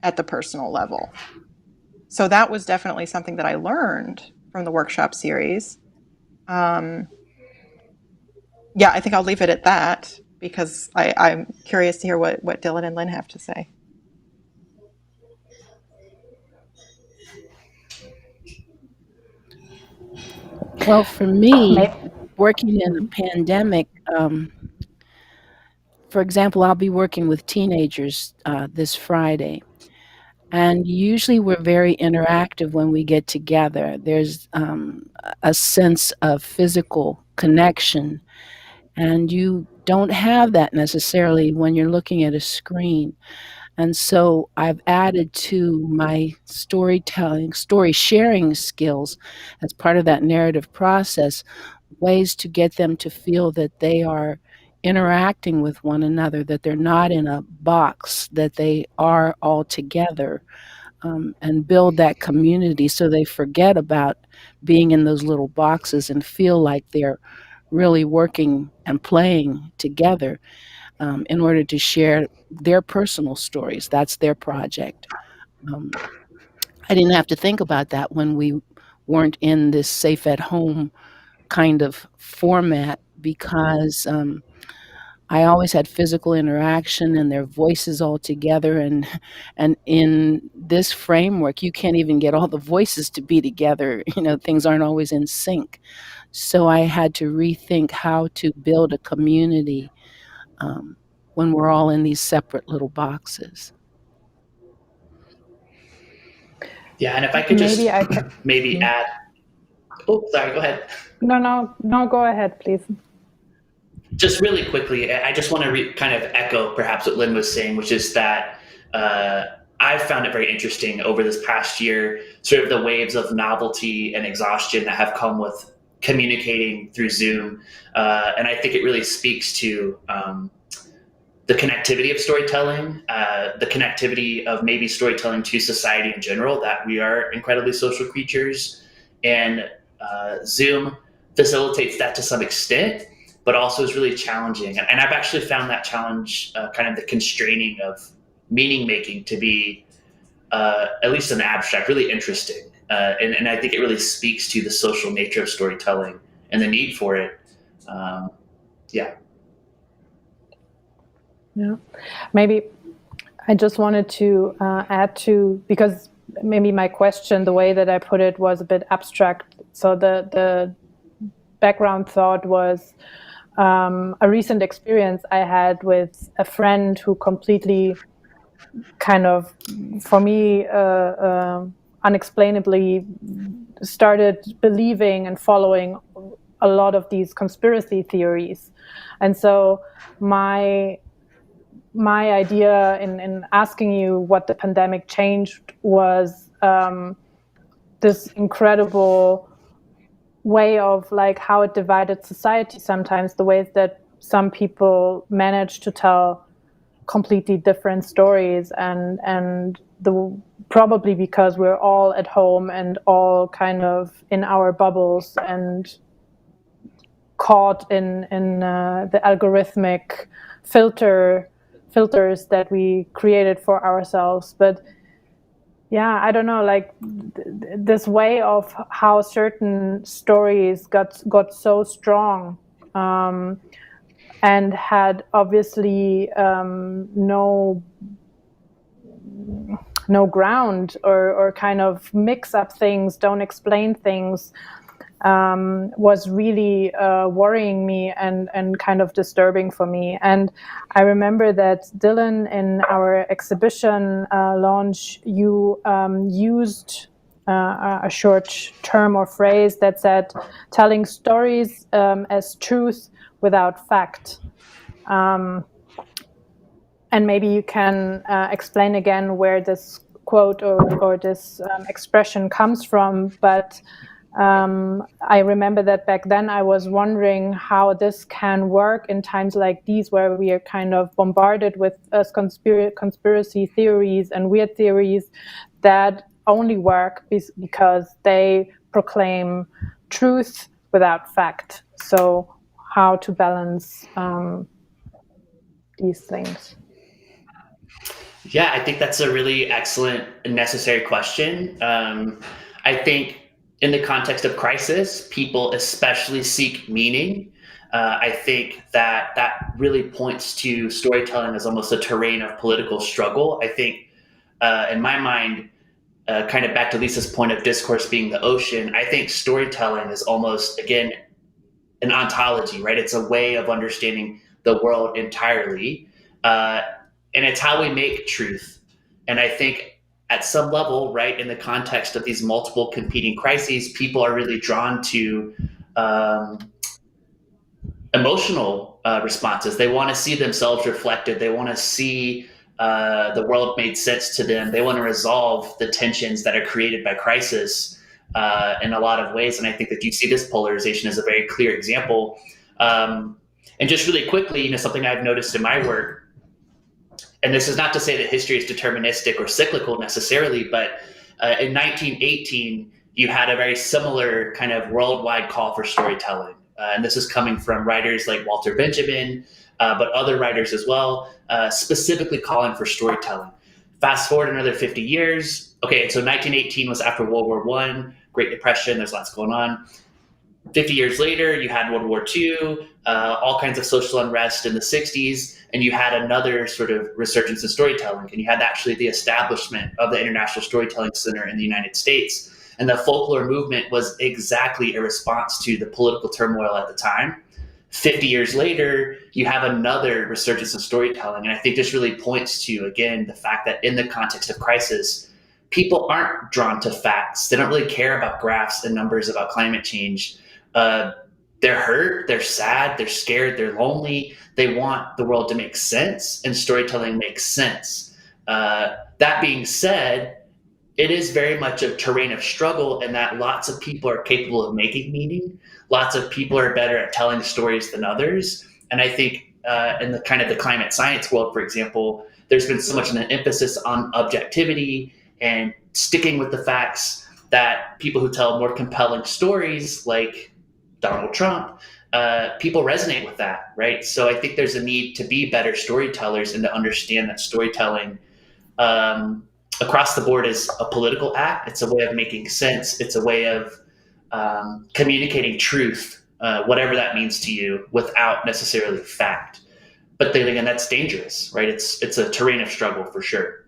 at the personal level. So that was definitely something that I learned from the workshop series. I think I'll leave it at that. because I'm curious to hear what Dylan and Lynn have to say. Well, for me, working in a pandemic, for example, I'll be working with teenagers this Friday. And usually we're very interactive when we get together. There's a sense of physical connection, and you don't have that necessarily when you're looking at a screen. And so I've added to my storytelling, story sharing skills as part of that narrative process, ways to get them to feel that they are interacting with one another, that they're not in a box, that they are all together, and build that community so they forget about being in those little boxes and feel like they're really working and playing together, in order to share their personal stories. That's their project. I didn't have to think about that when we weren't in this safe at home kind of format, because I always had physical interaction and their voices all together, and in this framework you can't even get all the voices to be together. Things aren't always in sync. So I had to rethink how to build a community when we're all in these separate little boxes. Yeah, and if I could just Maybe I can. maybe add. Oh, sorry. Go ahead. No, go ahead, please. Just really quickly, I just want to kind of echo perhaps what Lynn was saying, which is that I've found it very interesting over this past year, sort of the waves of novelty and exhaustion that have come with communicating through Zoom. And I think it really speaks to the connectivity of storytelling, the connectivity of maybe storytelling to society in general, that we are incredibly social creatures. And Zoom facilitates that to some extent, but also is really challenging. And I've actually found that challenge, kind of the constraining of meaning making, to be, at least in the abstract, really interesting. And I think it really speaks to the social nature of storytelling and the need for it. Yeah. Yeah. Maybe I just wanted to add to, because maybe my question, the way that I put it, was a bit abstract. So the background thought was a recent experience I had with a friend who completely kind of, for me, unexplainably started believing and following a lot of these conspiracy theories. And so my idea in asking you what the pandemic changed was this incredible way of like how it divided society sometimes, the ways that some people manage to tell completely different stories, and probably because we're all at home and all kind of in our bubbles and caught in the algorithmic filters that we created for ourselves. But yeah, I don't know, like this way of how certain stories got so strong, and had obviously no ground, or kind of mix up things, don't explain things, was really worrying me and kind of disturbing for me. And I remember that, Dylan, in our exhibition launch, you used a short term or phrase that said, telling stories as truth without fact. And maybe you can explain again where this quote or this expression comes from. But I remember that back then I was wondering how this can work in times like these, where we are kind of bombarded with conspiracy theories and weird theories that only work because they proclaim truth without fact. So how to balance these things? Yeah, I think that's a really excellent and necessary question. I think in the context of crisis, people especially seek meaning. I think that really points to storytelling as almost a terrain of political struggle. I think, in my mind, kind of back to Lisa's point of discourse being the ocean, I think storytelling is almost, again, an ontology, right? It's a way of understanding the world entirely. Uh, and it's how we make truth. And I think at some level, right, in the context of these multiple competing crises, people are really drawn to um, emotional responses. They want to see themselves reflected. They want to see the world made sense to them. They want to resolve the tensions that are created by crisis in a lot of ways. And I think that you see this polarization as a very clear example. And just really quickly, something I've noticed in my work, and this is not to say that history is deterministic or cyclical necessarily, but in 1918, you had a very similar kind of worldwide call for storytelling. And this is coming from writers like Walter Benjamin, but other writers as well, specifically calling for storytelling. Fast forward another 50 years. Okay, so 1918 was after World War I, Great Depression, there's lots going on. 50 years later, you had World War II, all kinds of social unrest in the 60s, and you had another sort of resurgence in storytelling. And you had actually the establishment of the International Storytelling Center in the United States. And the folklore movement was exactly a response to the political turmoil at the time. 50 years later, you have another resurgence in storytelling. And I think this really points to, again, the fact that in the context of crisis, people aren't drawn to facts. They don't really care about graphs and numbers about climate change. They're hurt, they're sad, they're scared, they're lonely. They want the world to make sense, and storytelling makes sense. That being said, it is very much a terrain of struggle, in that lots of people are capable of making meaning. Lots of people are better at telling stories than others. And I think in the kind of the climate science world, for example, there's been so much an emphasis on objectivity and sticking with the facts, that people who tell more compelling stories, like Donald Trump, people resonate with that, right? So I think there's a need to be better storytellers and to understand that storytelling across the board is a political act. It's a way of making sense. It's a way of communicating truth, whatever that means to you, without necessarily fact. But then again, that's dangerous, right? It's a terrain of struggle for sure.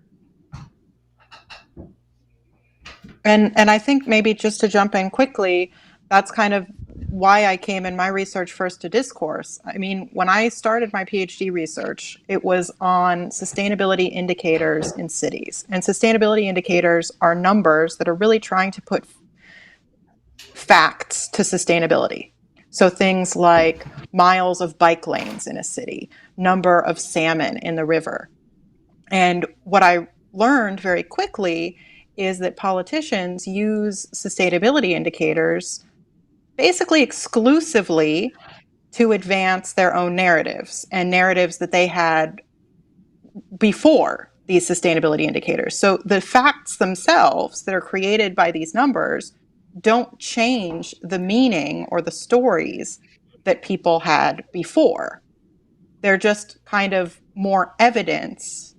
And I think maybe just to jump in quickly, that's kind of why I came in my research first to discourse. I mean, when I started my PhD research, it was on sustainability indicators in cities. And sustainability indicators are numbers that are really trying to put facts to sustainability. So things like miles of bike lanes in a city, number of salmon in the river. And what I learned very quickly is that politicians use sustainability indicators basically exclusively to advance their own narratives, and narratives that they had before these sustainability indicators. So the facts themselves that are created by these numbers don't change the meaning or the stories that people had before. They're just kind of more evidence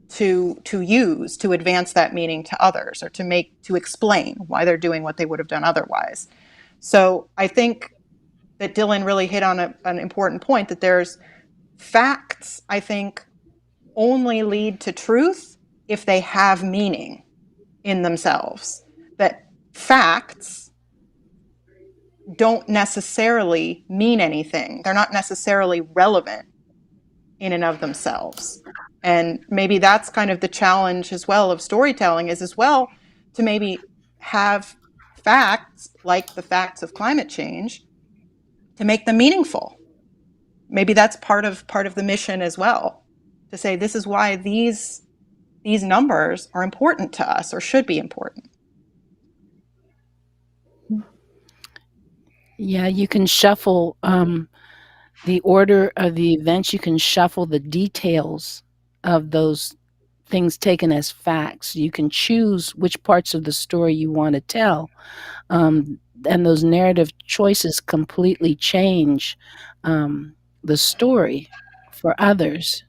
to use to advance that meaning to others, or to explain why they're doing what they would have done otherwise. So I think that Dylan really hit on an important point, that there's facts, I think, only lead to truth if they have meaning in themselves. That facts don't necessarily mean anything. They're not necessarily relevant in and of themselves. And maybe that's kind of the challenge as well of storytelling, is as well to maybe have facts like the facts of climate change to make them meaningful. Maybe that's part of the mission as well, to say this is why these numbers are important to us, or should be important. Yeah, you can shuffle the order of the events. You can shuffle the details of those things taken as facts. You can choose which parts of the story you want to tell. And those narrative choices completely change the story for others.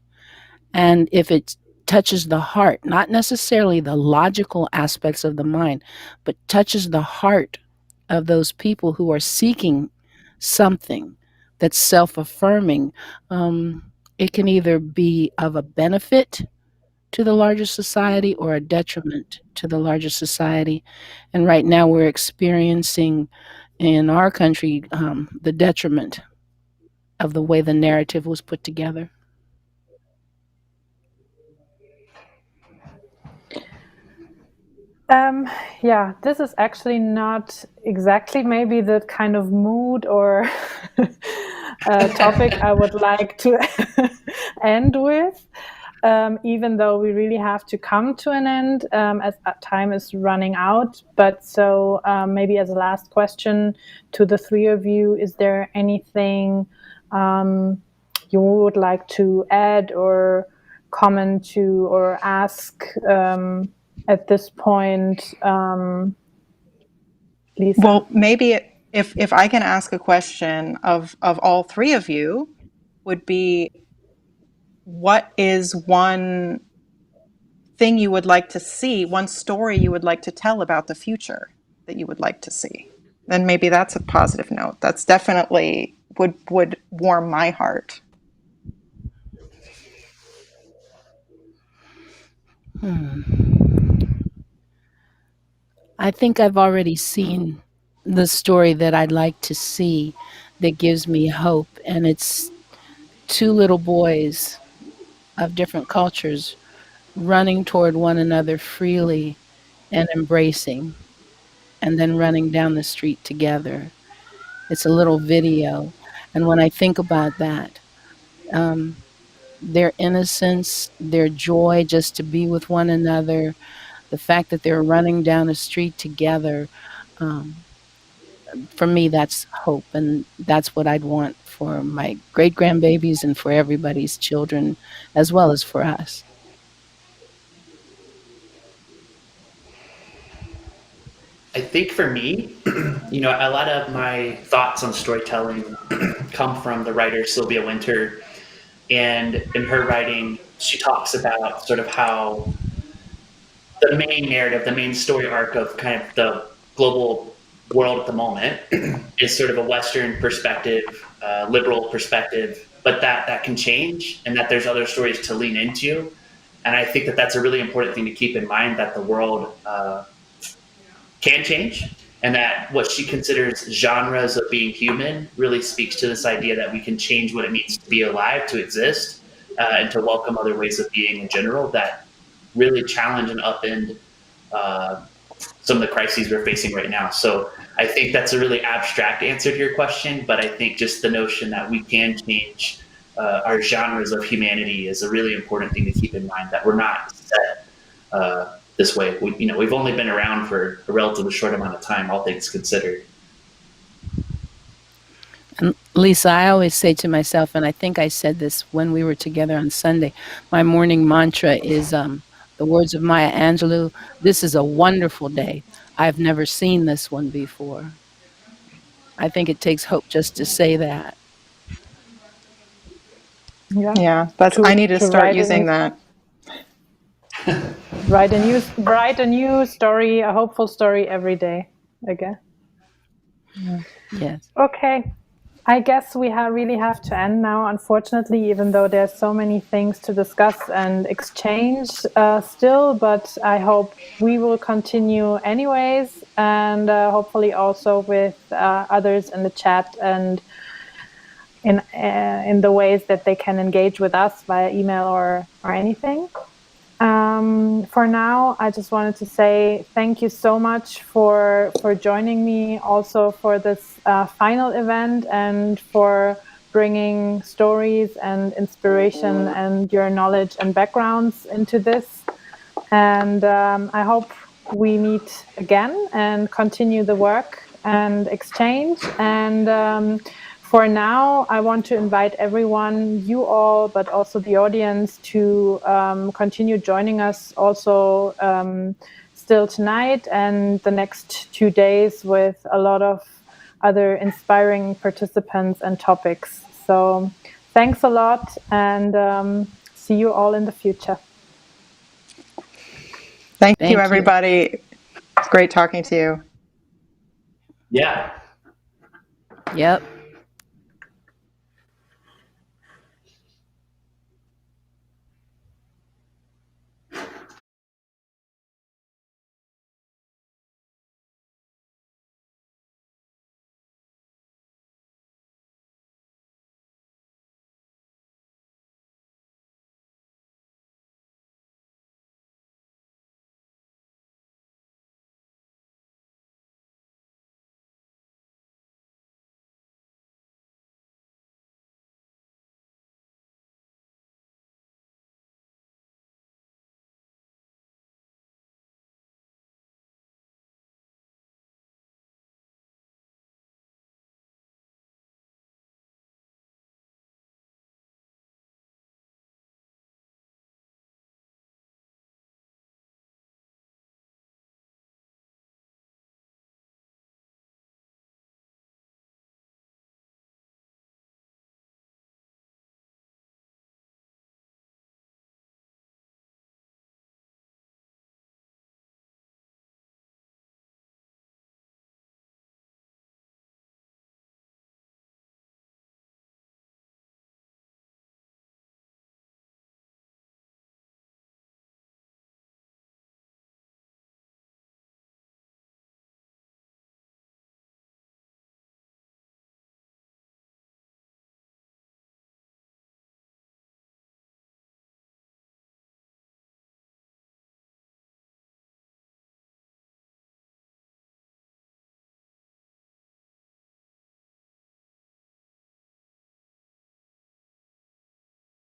And if it touches the heart, not necessarily the logical aspects of the mind, but touches the heart of those people who are seeking something, that's self-affirming, it can either be of a benefit to the larger society or a detriment to the larger society. And right now we're experiencing in our country the detriment of the way the narrative was put together. Yeah, this is actually not exactly maybe the kind of mood or topic I would like to end with, even though we really have to come to an end as time is running out. But so maybe as a last question to the three of you, is there anything you would like to add or comment to or ask at this point, Lisa? Well, maybe if I can ask a question of all three of you, would be, what is one thing you would like to see, one story you would like to tell about the future that you would like to see? Then maybe that's a positive note. That's definitely would warm my heart. I think I've already seen the story that I'd like to see that gives me hope, and it's two little boys of different cultures running toward one another freely and embracing, and then running down the street together. It's a little video. And when I think about that, um, their innocence, their joy just to be with one another, the fact that they're running down a street together, um, for me, that's hope. And that's what I'd want for my great grandbabies and for everybody's children, as well as for us. I think for me, a lot of my thoughts on storytelling come from the writer Sylvia Wynter. And in her writing, she talks about sort of how the main narrative, the main story arc of kind of the global world at the moment is sort of a Western perspective, liberal perspective, but that can change and that there's other stories to lean into. And I think that that's a really important thing to keep in mind, that the world can change, and that what she considers genres of being human really speaks to this idea that we can change what it means to be alive, to exist, and to welcome other ways of being in general that really challenge and upend some of the crises we're facing right now. So I think that's a really abstract answer to your question, but I think just the notion that we can change our genres of humanity is a really important thing to keep in mind, that we're not set this way. We've only been around for a relatively short amount of time, all things considered. And Lisa, I always say to myself, and I think I said this when we were together on Sunday, my morning mantra is the words of Maya Angelou: "This is a wonderful day. I've never seen this one before." I think it takes hope just to say that. Yeah, I need to start using that. Write a new story, a hopeful story every day again. Yes. Okay. I guess we really have to end now, unfortunately, even though there's so many things to discuss and exchange still, but I hope we will continue anyways, and hopefully also with others in the chat and in the ways that they can engage with us via email or anything. For now, I just wanted to say thank you so much for joining me, also for this final event, and for bringing stories and inspiration and your knowledge and backgrounds into this. And I hope we meet again and continue the work and exchange. And for now, I want to invite everyone, you all, but also the audience, to continue joining us also still tonight and the next 2 days with a lot of other inspiring participants and topics. So thanks a lot, and see you all in the future. Thank you, everybody. It's great talking to you. Yeah. Yep.